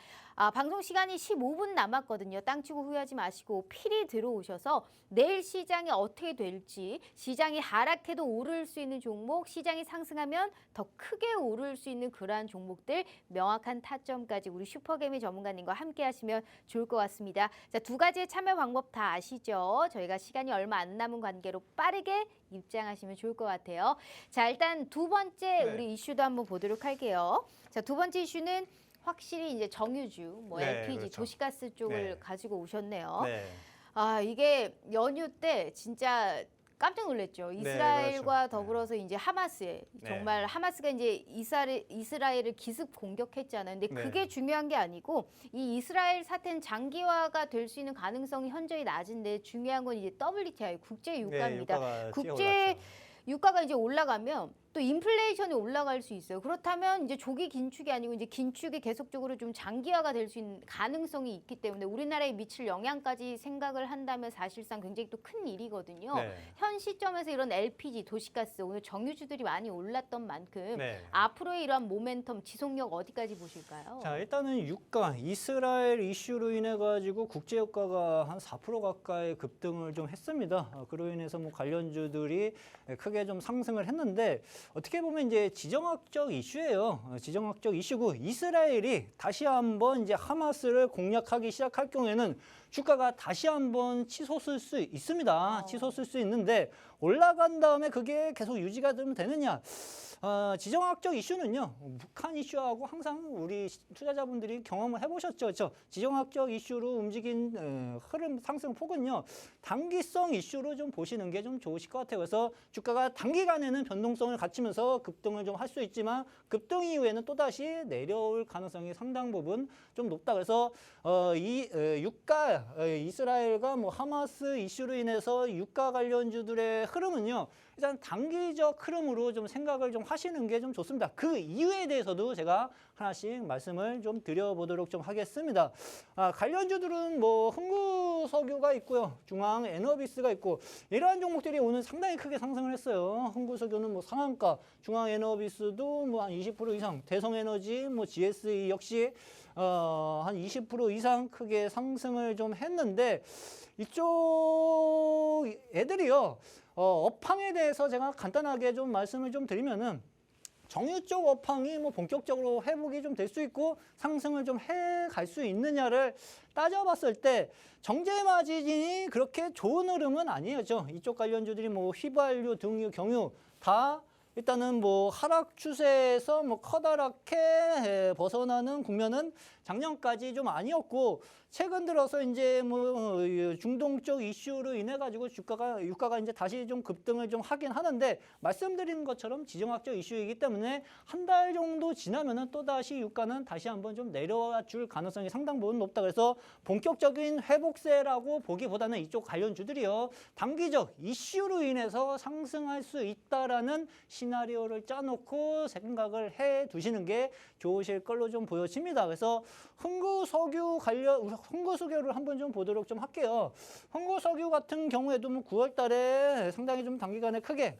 방송 시간이 15분 남았거든요. 땅치고 후회하지 마시고 필히 들어오셔서 내일 시장이 어떻게 될지, 시장이 하락해도 오를 수 있는 종목, 시장이 상승하면 더 크게 오를 수 있는 그러한 종목들 명확한 타점까지 우리 슈퍼개미 전문가님과 함께 하시면 좋을 것 같습니다. 자, 두 가지의 참여 방법 다 아시죠? 저희가 시간이 얼마 안 남은 관계로 빠르게 입장하시면 좋을 것 같아요. 자, 일단 두 번째 우리 이슈도 한번 보도록 할게요. 자, 두 번째 이슈는 확실히 이제 정유주, 뭐 LPG, 그렇죠. 도시가스 쪽을 네. 가지고 오셨네요. 네. 이게 연휴 때 진짜 깜짝 놀랐죠. 이스라엘과 그렇죠. 더불어서 이제 하마스에 네. 정말 하마스가 이제 이스라엘을 기습 공격했잖아요. 근데 네. 그게 중요한 게 아니고 이 이스라엘 사태는 장기화가 될 수 있는 가능성이 현저히 낮은데, 중요한 건 이제 WTI 국제 유가입니다. 유가가 국제 뛰어올랐죠. 유가가 이제 올라가면 또 인플레이션이 올라갈 수 있어요. 그렇다면 이제 조기 긴축이 아니고 이제 긴축이 계속적으로 좀 장기화가 될 수 있는 가능성이 있기 때문에 우리나라에 미칠 영향까지 생각을 한다면 사실상 굉장히 또 큰 일이거든요. 네. 현 시점에서 이런 LPG, 도시가스, 오늘 정유주들이 많이 올랐던 만큼 네. 앞으로의 이러한 모멘텀, 지속력 어디까지 보실까요? 자, 일단은 유가, 이스라엘 이슈로 인해 가지고 국제 유가가 한 4% 가까이 급등을 좀 했습니다. 그로 인해서 뭐 관련주들이 크게 좀 상승을 했는데 어떻게 보면 이제 지정학적 이슈예요. 지정학적 이슈고 이스라엘이 다시 한번 이제 하마스를 공략하기 시작할 경우에는 주가가 다시 한번 치솟을 수 있습니다. 치솟을 수 있는데 올라간 다음에 그게 계속 유지가 되느냐? 지정학적 이슈는요, 북한 이슈하고 항상 우리 투자자분들이 경험을 해보셨죠. 그렇죠? 지정학적 이슈로 움직인 흐름 상승 폭은요, 단기성 이슈로 좀 보시는 게 좀 좋으실 것 같아요. 그래서 주가가 단기간에는 변동성을 갖추면서 급등을 좀 할 수 있지만 급등 이후에는 또다시 내려올 가능성이 상당 부분 좀 높다. 그래서 유가, 이스라엘과 뭐 하마스 이슈로 인해서 유가 관련주들의 흐름은요, 일단 단기적 흐름으로 좀 생각을 좀 하시는 게 좀 좋습니다. 그 이유에 대해서도 제가 하나씩 말씀을 좀 드려보도록 좀 하겠습니다. 관련주들은 뭐 흥구석유가 있고요, 중앙 에너비스가 있고 이러한 종목들이 오늘 상당히 크게 상승을 했어요. 흥구석유는 뭐 상한가, 중앙 에너비스도 뭐 한 20% 이상, 대성에너지, 뭐 GSE 역시 한 20% 이상 크게 상승을 좀 했는데 이쪽 애들이요. 업황에 대해서 제가 간단하게 좀 말씀을 좀 드리면은 정유 쪽 업황이 뭐 본격적으로 회복이 좀 될 수 있고 상승을 좀 해 갈 수 있느냐를 따져봤을 때 정제 마진이 그렇게 좋은 흐름은 아니죠. 이쪽 관련주들이 뭐 휘발유, 등유, 경유 다 일단은 뭐 하락 추세에서 뭐 커다랗게 벗어나는 국면은 작년까지 좀 아니었고 최근 들어서 이제 뭐 중동 쪽 이슈로 인해 가지고 유가가 이제 다시 좀 급등을 좀 하긴 하는데 말씀드린 것처럼 지정학적 이슈이기 때문에 한 달 정도 지나면은 또 다시 유가는 다시 한번 좀 내려와 줄 가능성이 상당 부분 높다. 그래서 본격적인 회복세라고 보기보다는 이쪽 관련주들이요, 단기적 이슈로 인해서 상승할 수 있다라는 시나리오를 짜놓고 생각을 해 두시는 게 좋으실 걸로 좀 보여집니다. 그래서 흥구석유를 한번 좀 보도록 좀 할게요. 흥구석유 같은 경우에도 뭐 9월 달에 상당히 좀 단기간에 크게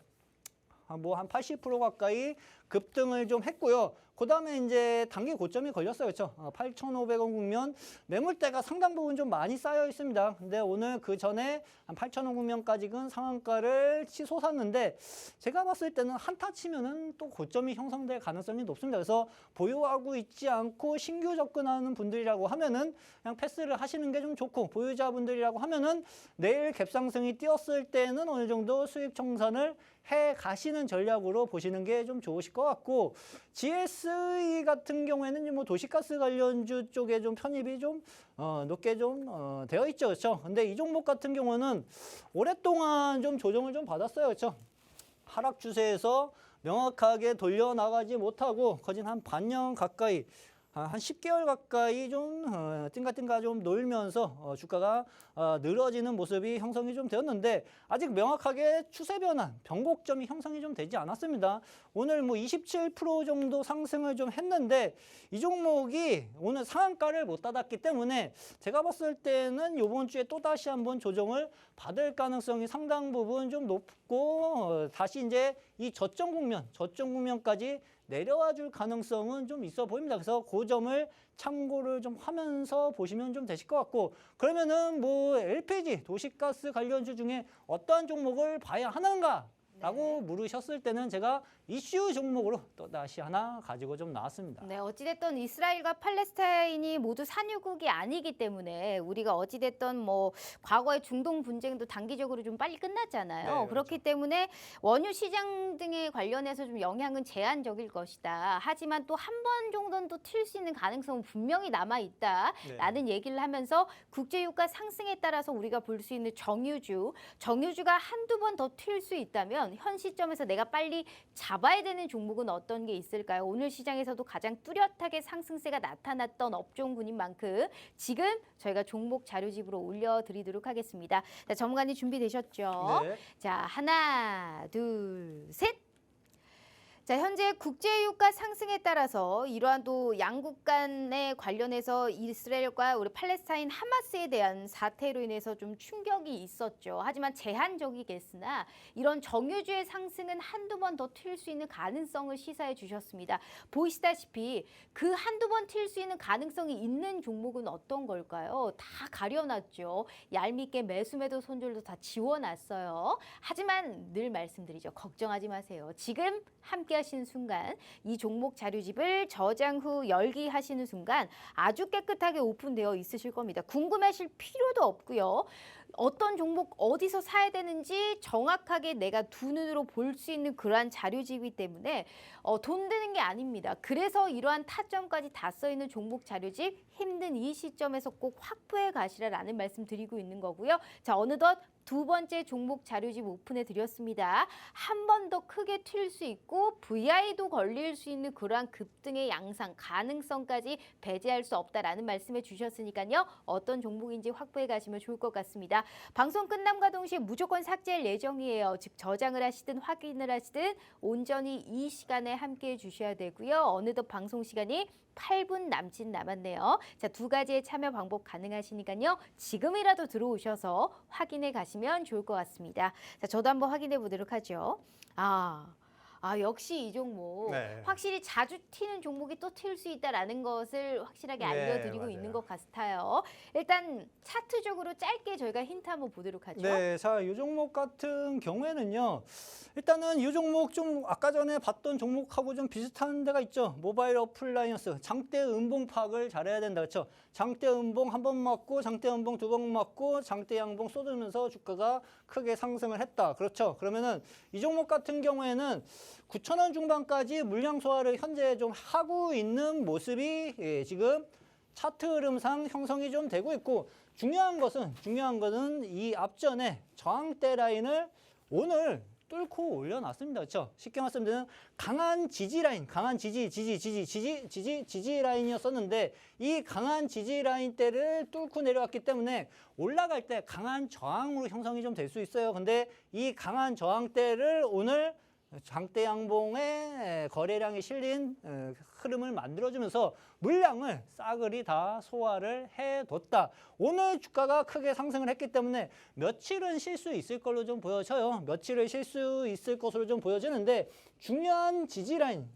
뭐 한 80% 가까이 급등을 좀 했고요. 그 다음에 이제 단기 고점이 걸렸어요. 그렇죠? 8,500원 국면 매물대가 상당 부분 좀 많이 쌓여 있습니다. 근데 오늘 그 전에 한 8,000원 국면까지는 상한가를 치솟았는데 제가 봤을 때는 한타 치면은 또 고점이 형성될 가능성이 높습니다. 그래서 보유하고 있지 않고 신규 접근하는 분들이라고 하면은 그냥 패스를 하시는 게 좀 좋고, 보유자분들이라고 하면은 내일 갭상승이 뛰었을 때는 어느 정도 수익 청산을 해 가시는 전략으로 보시는 게 좀 좋으실 것 같고, GSE 같은 경우에는 뭐 도시가스 관련주 쪽에 좀 편입이 좀 높게 좀 되어 있죠. 그렇죠? 근데 이 종목 같은 경우는 오랫동안 좀 조정을 좀 받았어요. 그렇죠? 하락 추세에서 명확하게 돌려 나가지 못하고 거진 한 반년 가까이, 한 10개월 가까이 좀 띵가띵가 좀 놀면서 주가가 늘어지는 모습이 형성이 좀 되었는데 아직 명확하게 추세 변환, 변곡점이 형성이 좀 되지 않았습니다. 오늘 뭐 27% 정도 상승을 좀 했는데 이 종목이 오늘 상한가를 못 닫았기 때문에 제가 봤을 때는 이번 주에 또 다시 한번 조정을 받을 가능성이 상당 부분 좀 높고 다시 이제 이 저점 국면까지 내려와 줄 가능성은 좀 있어 보입니다. 그래서 그 점을 참고를 좀 하면서 보시면 좀 되실 것 같고, 그러면은 뭐 LPG, 도시가스 관련주 중에 어떠한 종목을 봐야 하는가? 라고 물으셨을 때는 제가 이슈 종목으로 또 다시 하나 가지고 좀 나왔습니다. 네, 어찌됐든 이스라엘과 팔레스타인이 모두 산유국이 아니기 때문에 우리가 어찌됐든 뭐 과거의 중동 분쟁도 단기적으로 좀 빨리 끝났잖아요. 네, 그렇죠. 그렇기 때문에 원유 시장 등에 관련해서 좀 영향은 제한적일 것이다. 하지만 또 한 번 정도는 또 튈 수 있는 가능성은 분명히 남아있다라는 얘기를 하면서 국제유가 상승에 따라서 우리가 볼 수 있는 정유주가 한두 번 더 튈 수 있다면 현 시점에서 내가 빨리 잡아 잡아야 되는 종목은 어떤 게 있을까요? 오늘 시장에서도 가장 뚜렷하게 상승세가 나타났던 업종군인 만큼 지금 저희가 종목 자료집으로 올려드리도록 하겠습니다. 자, 전문가님 준비되셨죠? 네. 자, 하나, 둘, 셋. 자, 현재 국제유가 상승에 따라서 이러한 또 양국 간에 관련해서 이스라엘과 우리 팔레스타인 하마스에 대한 사태로 인해서 좀 충격이 있었죠. 하지만 제한적이겠으나 이런 정유주의 상승은 한두 번 더 튈 수 있는 가능성을 시사해 주셨습니다. 보시다시피 그 한두 번 튈 수 있는 가능성이 있는 종목은 어떤 걸까요? 다 가려놨죠. 얄밉게 매수매도 손절도 다 지워놨어요. 하지만 늘 말씀드리죠. 걱정하지 마세요. 지금 함께 하시는 순간 이 종목 자료집을 저장 후 열기하시는 순간 아주 깨끗하게 오픈되어 있으실 겁니다. 궁금하실 필요도 없고요. 어떤 종목 어디서 사야 되는지 정확하게 내가 두 눈으로 볼 수 있는 그러한 자료집이기 때문에 돈 드는 게 아닙니다. 그래서 이러한 타점까지 다 써있는 종목 자료집 힘든 이 시점에서 꼭 확보해 가시라라는 말씀 드리고 있는 거고요. 자, 어느덧 두 번째 종목 자료집 오픈해 드렸습니다. 한 번 더 크게 튈 수 있고 VI도 걸릴 수 있는 그러한 급등의 양상 가능성까지 배제할 수 없다라는 말씀해 주셨으니까요. 어떤 종목인지 확보해 가시면 좋을 것 같습니다. 방송 끝남과 동시에 무조건 삭제할 예정이에요. 즉 저장을 하시든 확인을 하시든 온전히 이 시간에 함께해 주셔야 되고요. 어느덧 방송 시간이 8분 남짓 남았네요. 자, 두 가지의 참여 방법 가능하시니까요. 지금이라도 들어오셔서 확인해 가시면 좋을 것 같습니다. 자, 저도 한번 확인해 보도록 하죠. 역시 이 종목 네. 확실히 자주 튀는 종목이 또 튈 수 있다라는 것을 확실하게 네, 알려드리고 맞아요. 있는 것 같아요. 일단 차트적으로 짧게 저희가 힌트 한번 보도록 하죠. 네, 자, 이 종목 같은 경우에는요. 일단은 이 종목 좀 아까 전에 봤던 종목하고 좀 비슷한 데가 있죠. 모바일 어플라이언스, 장대 음봉 파악을 잘해야 된다. 그렇죠? 장대 음봉 한 번 맞고 장대 음봉 두 번 맞고 장대 양봉 쏟으면서 주가가 크게 상승을 했다. 그렇죠? 그러면은 이 종목 같은 경우에는 9,000원 중반까지 물량 소화를 현재 좀 하고 있는 모습이 지금 차트 흐름상 형성이 좀 되고 있고 중요한 것은 이 앞전에 저항대 라인을 오늘 뚫고 올려놨습니다. 그렇죠? 쉽게 말씀드리면 강한 지지 라인, 강한 지지 라인이었었는데 이 강한 지지 라인대를 뚫고 내려왔기 때문에 올라갈 때 강한 저항으로 형성이 좀 될 수 있어요. 근데 이 강한 저항대를 오늘 장대 양봉에 거래량이 실린 흐름을 만들어주면서 물량을 싸그리 다 소화를 해뒀다. 오늘 주가가 크게 상승을 했기 때문에 며칠은 쉴 수 있을 걸로 좀 보여져요. 며칠을 쉴 수 있을 것으로 좀 보여지는데 중요한 지지라인,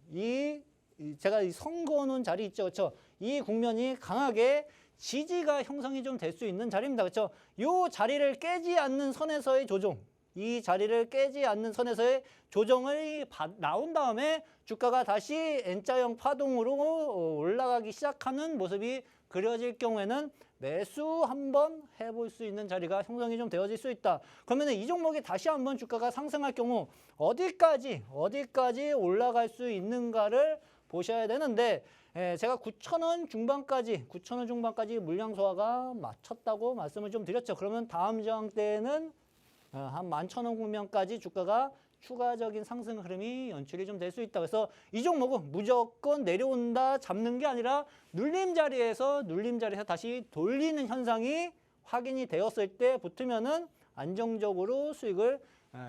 제가 이 선거놓은 자리 있죠. 그렇죠? 이 국면이 강하게 지지가 형성이 좀 될 수 있는 자리입니다. 그렇죠? 이 자리를 깨지 않는 선에서의 조정. 이 자리를 깨지 않는 선에서의 조정을 나온 다음에 주가가 다시 N자형 파동으로 올라가기 시작하는 모습이 그려질 경우에는 매수 한번 해볼 수 있는 자리가 형성이 좀 되어질 수 있다. 그러면 이 종목이 다시 한번 주가가 상승할 경우 어디까지 올라갈 수 있는가를 보셔야 되는데 제가 9,000원 중반까지 물량 소화가 마쳤다고 말씀을 좀 드렸죠. 그러면 다음 저항대는 한 11,000원 국면까지 주가가 추가적인 상승 흐름이 연출이 좀 될 수 있다. 그래서 이 종목은 무조건 내려온다 잡는 게 아니라 눌림 자리에서 다시 돌리는 현상이 확인이 되었을 때 붙으면은 안정적으로 수익을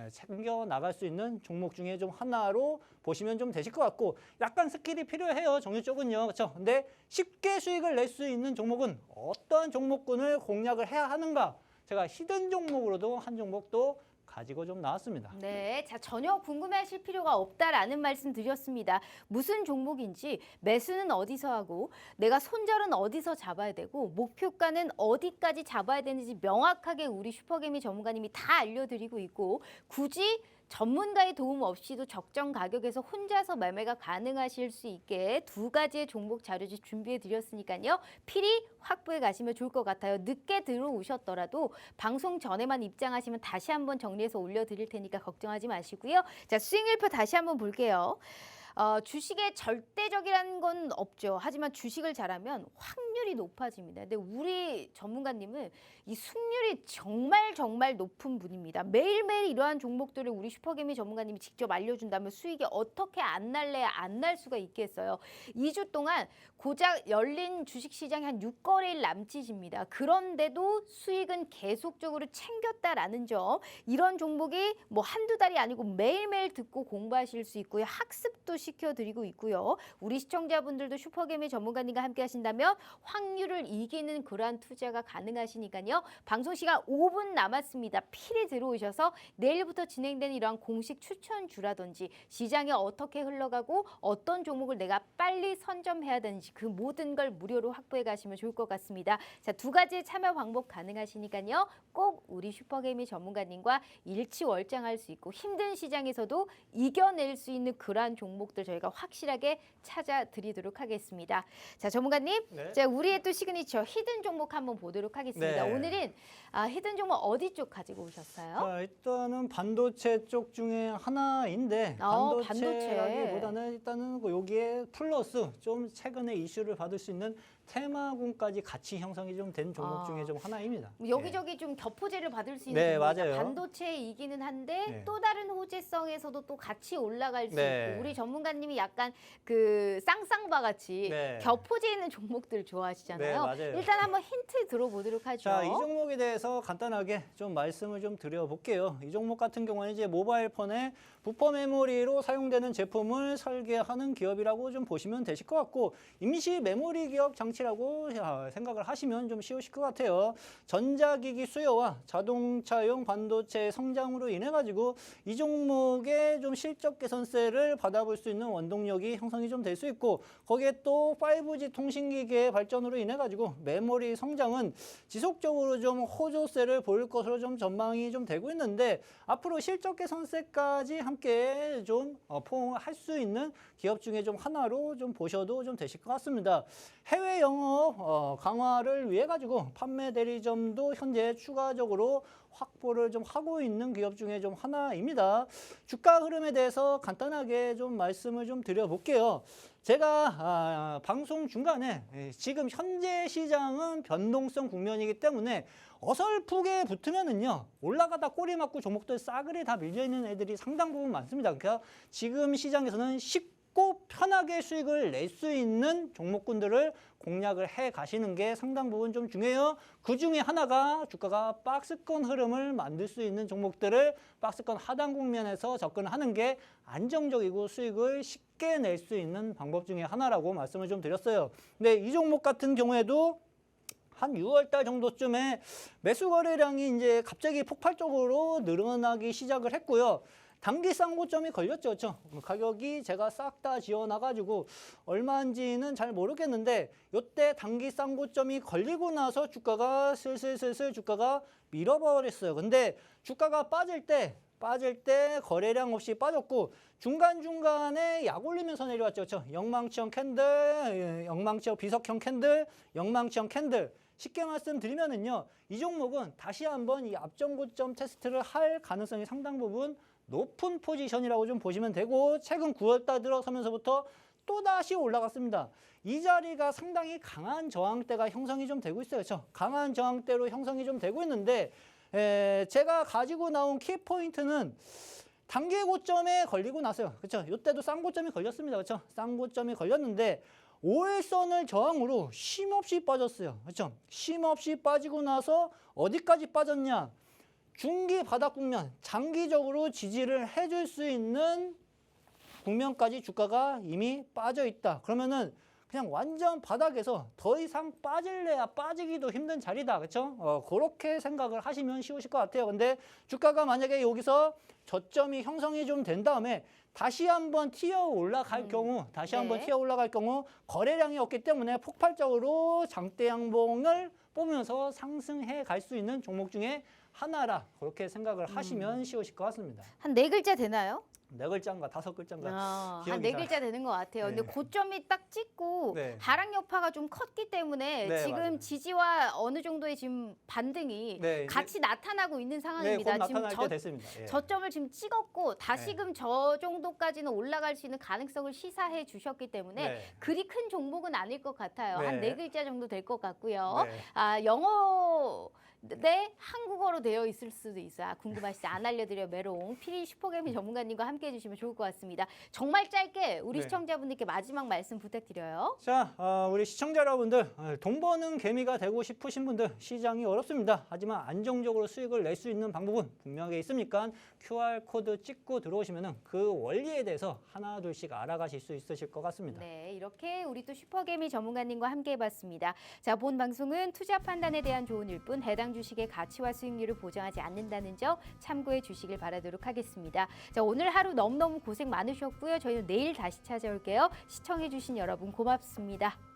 챙겨 나갈 수 있는 종목 중에 좀 하나로 보시면 좀 되실 것 같고 약간 스킬이 필요해요. 정유 쪽은요. 그렇죠? 근데 쉽게 수익을 낼 수 있는 종목은 어떤 종목군을 공략을 해야 하는가? 제가 히든 종목으로도 한 종목 또 가지고 좀 나왔습니다. 네, 자 전혀 궁금해하실 필요가 없다라는 말씀 드렸습니다. 무슨 종목인지 매수는 어디서 하고 내가 손절은 어디서 잡아야 되고 목표가는 어디까지 잡아야 되는지 명확하게 우리 슈퍼개미 전문가님이 다 알려드리고 있고 굳이 전문가의 도움 없이도 적정 가격에서 혼자서 매매가 가능하실 수 있게 두 가지의 종목 자료집 준비해 드렸으니까요. 필히 확보해 가시면 좋을 것 같아요. 늦게 들어오셨더라도 방송 전에만 입장하시면 다시 한번 정리해서 올려드릴 테니까 걱정하지 마시고요. 자, 수익률표 다시 한번 볼게요. 주식에 절대적이라는 건 없죠. 하지만 주식을 잘하면 확률이 승률이 높아집니다. 근데 우리 전문가님은 이 승률이 정말 높은 분입니다. 매일매일 이러한 종목들을 우리 슈퍼개미 전문가님이 직접 알려준다면 수익이 어떻게 안 날래야 안 날 수가 있겠어요. 2주 동안 고작 열린 주식시장이 한 6거래일 남짓입니다. 그런데도 수익은 계속적으로 챙겼다라는 점. 이런 종목이 뭐 한두 달이 아니고 매일매일 듣고 공부하실 수 있고요. 학습도 시켜드리고 있고요. 우리 시청자분들도 슈퍼개미 전문가님과 함께 하신다면 확률을 이기는 그러한 투자가 가능하시니까요. 방송 시간 5분 남았습니다. 필히 들어오셔서 내일부터 진행되는 이러한 공식 추천주라든지 시장이 어떻게 흘러가고 어떤 종목을 내가 빨리 선점해야 되는지 그 모든 걸 무료로 확보해 가시면 좋을 것 같습니다. 자, 두 가지 참여 방법 가능하시니까요. 꼭 우리 슈퍼개미 전문가님과 일치월장할 수 있고 힘든 시장에서도 이겨낼 수 있는 그러한 종목들 저희가 확실하게 찾아드리도록 하겠습니다. 자, 전문가님, 네. 자, 우리의 또 시그니처 히든 종목 한번 보도록 하겠습니다. 네. 오늘은 히든 종목 어디 쪽 가지고 오셨어요? 일단은 반도체 쪽 중에 하나인데 반도체라기보다는 일단은 여기에 플러스 좀 최근에 이슈를 받을 수 있는 테마군까지 같이 형성이 좀 된 종목 중에 좀 하나입니다. 여기저기 좀 겹호재를 받을 수 있는 네, 종목이다. 맞아요. 반도체이기는 한데 네. 또 다른 호재성에서도 또 같이 올라갈 수 네. 있고 우리 전문가님이 약간 그 쌍쌍바 같이 네. 겹호재 있는 종목들 좋아하시잖아요. 네, 맞아요. 일단 한번 힌트 들어보도록 하죠. 자, 이 종목에 대해서 간단하게 좀 말씀을 좀 드려볼게요. 이 종목 같은 경우는 이제 모바일 폰에 부퍼 메모리로 사용되는 제품을 설계하는 기업이라고 좀 보시면 되실 것 같고 임시 메모리 기업 장치라고 생각을 하시면 좀 쉬우실 것 같아요. 전자기기 수요와 자동차용 반도체 성장으로 인해 가지고 이 종목의 좀 실적 개선세를 받아볼 수 있는 원동력이 형성이 좀 될 수 있고 거기에 또 5G 통신기기의 발전으로 인해 가지고 메모리 성장은 지속적으로 좀 호조세를 보일 것으로 좀 전망이 좀 되고 있는데 앞으로 실적 개선세까지 함께 좀 포함할 수 있는 기업 중에 좀 하나로 좀 보셔도 좀 되실 것 같습니다. 해외 영업 강화를 위해 가지고 판매 대리점도 현재 추가적으로 확보를 좀 하고 있는 기업 중에 좀 하나입니다. 주가 흐름에 대해서 간단하게 좀 말씀을 좀 드려볼게요. 제가 방송 중간에 지금 현재 시장은 변동성 국면이기 때문에 어설프게 붙으면은요 올라가다 꼬리 맞고 종목들 싸그리 다 밀려있는 애들이 상당 부분 많습니다. 그러니까 지금 시장에서는 쉽고 편하게 수익을 낼 수 있는 종목군들을 공략을 해 가시는 게 상당 부분 좀 중요해요. 그 중에 하나가 주가가 박스권 흐름을 만들 수 있는 종목들을 박스권 하단 국면에서 접근하는 게 안정적이고 수익을 쉽게 낼 수 있는 방법 중에 하나라고 말씀을 좀 드렸어요. 근데 이 종목 같은 경우에도 한 6월 달 정도쯤에 매수 거래량이 이제 갑자기 폭발적으로 늘어나기 시작을 했고요. 단기 쌍고점이 걸렸죠. 그렇죠? 가격이 제가 싹 다 지어놔가지고 얼마인지는 잘 모르겠는데 이때 단기 쌍고점이 걸리고 나서 주가가 슬슬 주가가 밀어버렸어요. 근데 주가가 빠질 때 거래량 없이 빠졌고 중간중간에 약 올리면서 내려왔죠. 그렇죠? 영망치형 캔들, 영망치형 비석형 캔들, 영망치형 캔들. 쉽게 말씀드리면은요. 이 종목은 다시 한번 이 앞전고점 테스트를 할 가능성이 상당 부분 높은 포지션이라고 좀 보시면 되고 최근 9월달 들어서면서부터 또다시 올라갔습니다. 이 자리가 상당히 강한 저항대가 형성이 좀 되고 있어요. 그렇죠? 강한 저항대로 형성이 좀 되고 있는데 제가 가지고 나온 키포인트는 단기 고점에 걸리고 나서요. 그렇죠? 이때도 쌍고점이 걸렸습니다. 그렇죠? 쌍고점이 걸렸는데 5일선을 저항으로 쉼없이 빠졌어요. 그렇죠? 쉼없이 빠지고 나서 어디까지 빠졌냐? 중기 바닥 국면, 장기적으로 지지를 해줄 수 있는 국면까지 주가가 이미 빠져 있다. 그러면은 그냥 완전 바닥에서 더 이상 빠질래야 빠지기도 힘든 자리다. 그렇죠? 그렇게 생각을 하시면 쉬우실 것 같아요. 근데 주가가 만약에 여기서 저점이 형성이 좀 된 다음에 다시 한번 튀어 올라갈 경우, 거래량이 없기 때문에 폭발적으로 장대 양봉을 뽑으면서 상승해 갈 수 있는 종목 중에 하나라 그렇게 생각을 하시면 쉬우실 것 같습니다. 한 4글자 되나요? 네 글자인가 5글자인가 한 기억이 네 잘- 글자 되는 것 같아요. 네. 근데 고점이 딱 찍고 네. 하락 여파가 좀 컸기 때문에 네, 지금 맞아요. 지지와 어느 정도의 지금 반등이 네, 이제- 같이 나타나고 있는 네, 상황입니다. 곧 지금 나타날 때 됐습니다. 예. 저점을 지금 찍었고 네. 다시금 저 정도까지는 올라갈 수 있는 가능성을 시사해 주셨기 때문에 네. 그리 큰 종목은 아닐 것 같아요. 네. 한 네 글자 정도 될 것 같고요. 네. 영어 대 한국어로 되어 있을 수도 있어요. 궁금하시죠? 안 알려드려 메롱 피리 슈퍼개미 전문가님과 함께 해주시면 좋을 것 같습니다. 정말 짧게 우리 네. 시청자분들께 마지막 말씀 부탁드려요. 자, 우리 시청자 여러분들, 돈 버는 개미가 되고 싶으신 분들 시장이 어렵습니다. 하지만 안정적으로 수익을 낼 수 있는 방법은 분명하게 있으니까 QR코드 찍고 들어오시면 그 원리에 대해서 하나 둘씩 알아가실 수 있으실 것 같습니다. 네, 이렇게 우리 또 슈퍼개미 전문가님과 함께 해봤습니다. 자, 본 방송은 투자 판단에 대한 조언일 뿐 해당 주식의 가치와 수익률을 보장하지 않는다는 점 참고해 주시길 바라도록 하겠습니다. 자, 오늘 하루 너무너무 고생 많으셨고요. 저희는 내일 다시 찾아올게요. 시청해 주신 여러분 고맙습니다.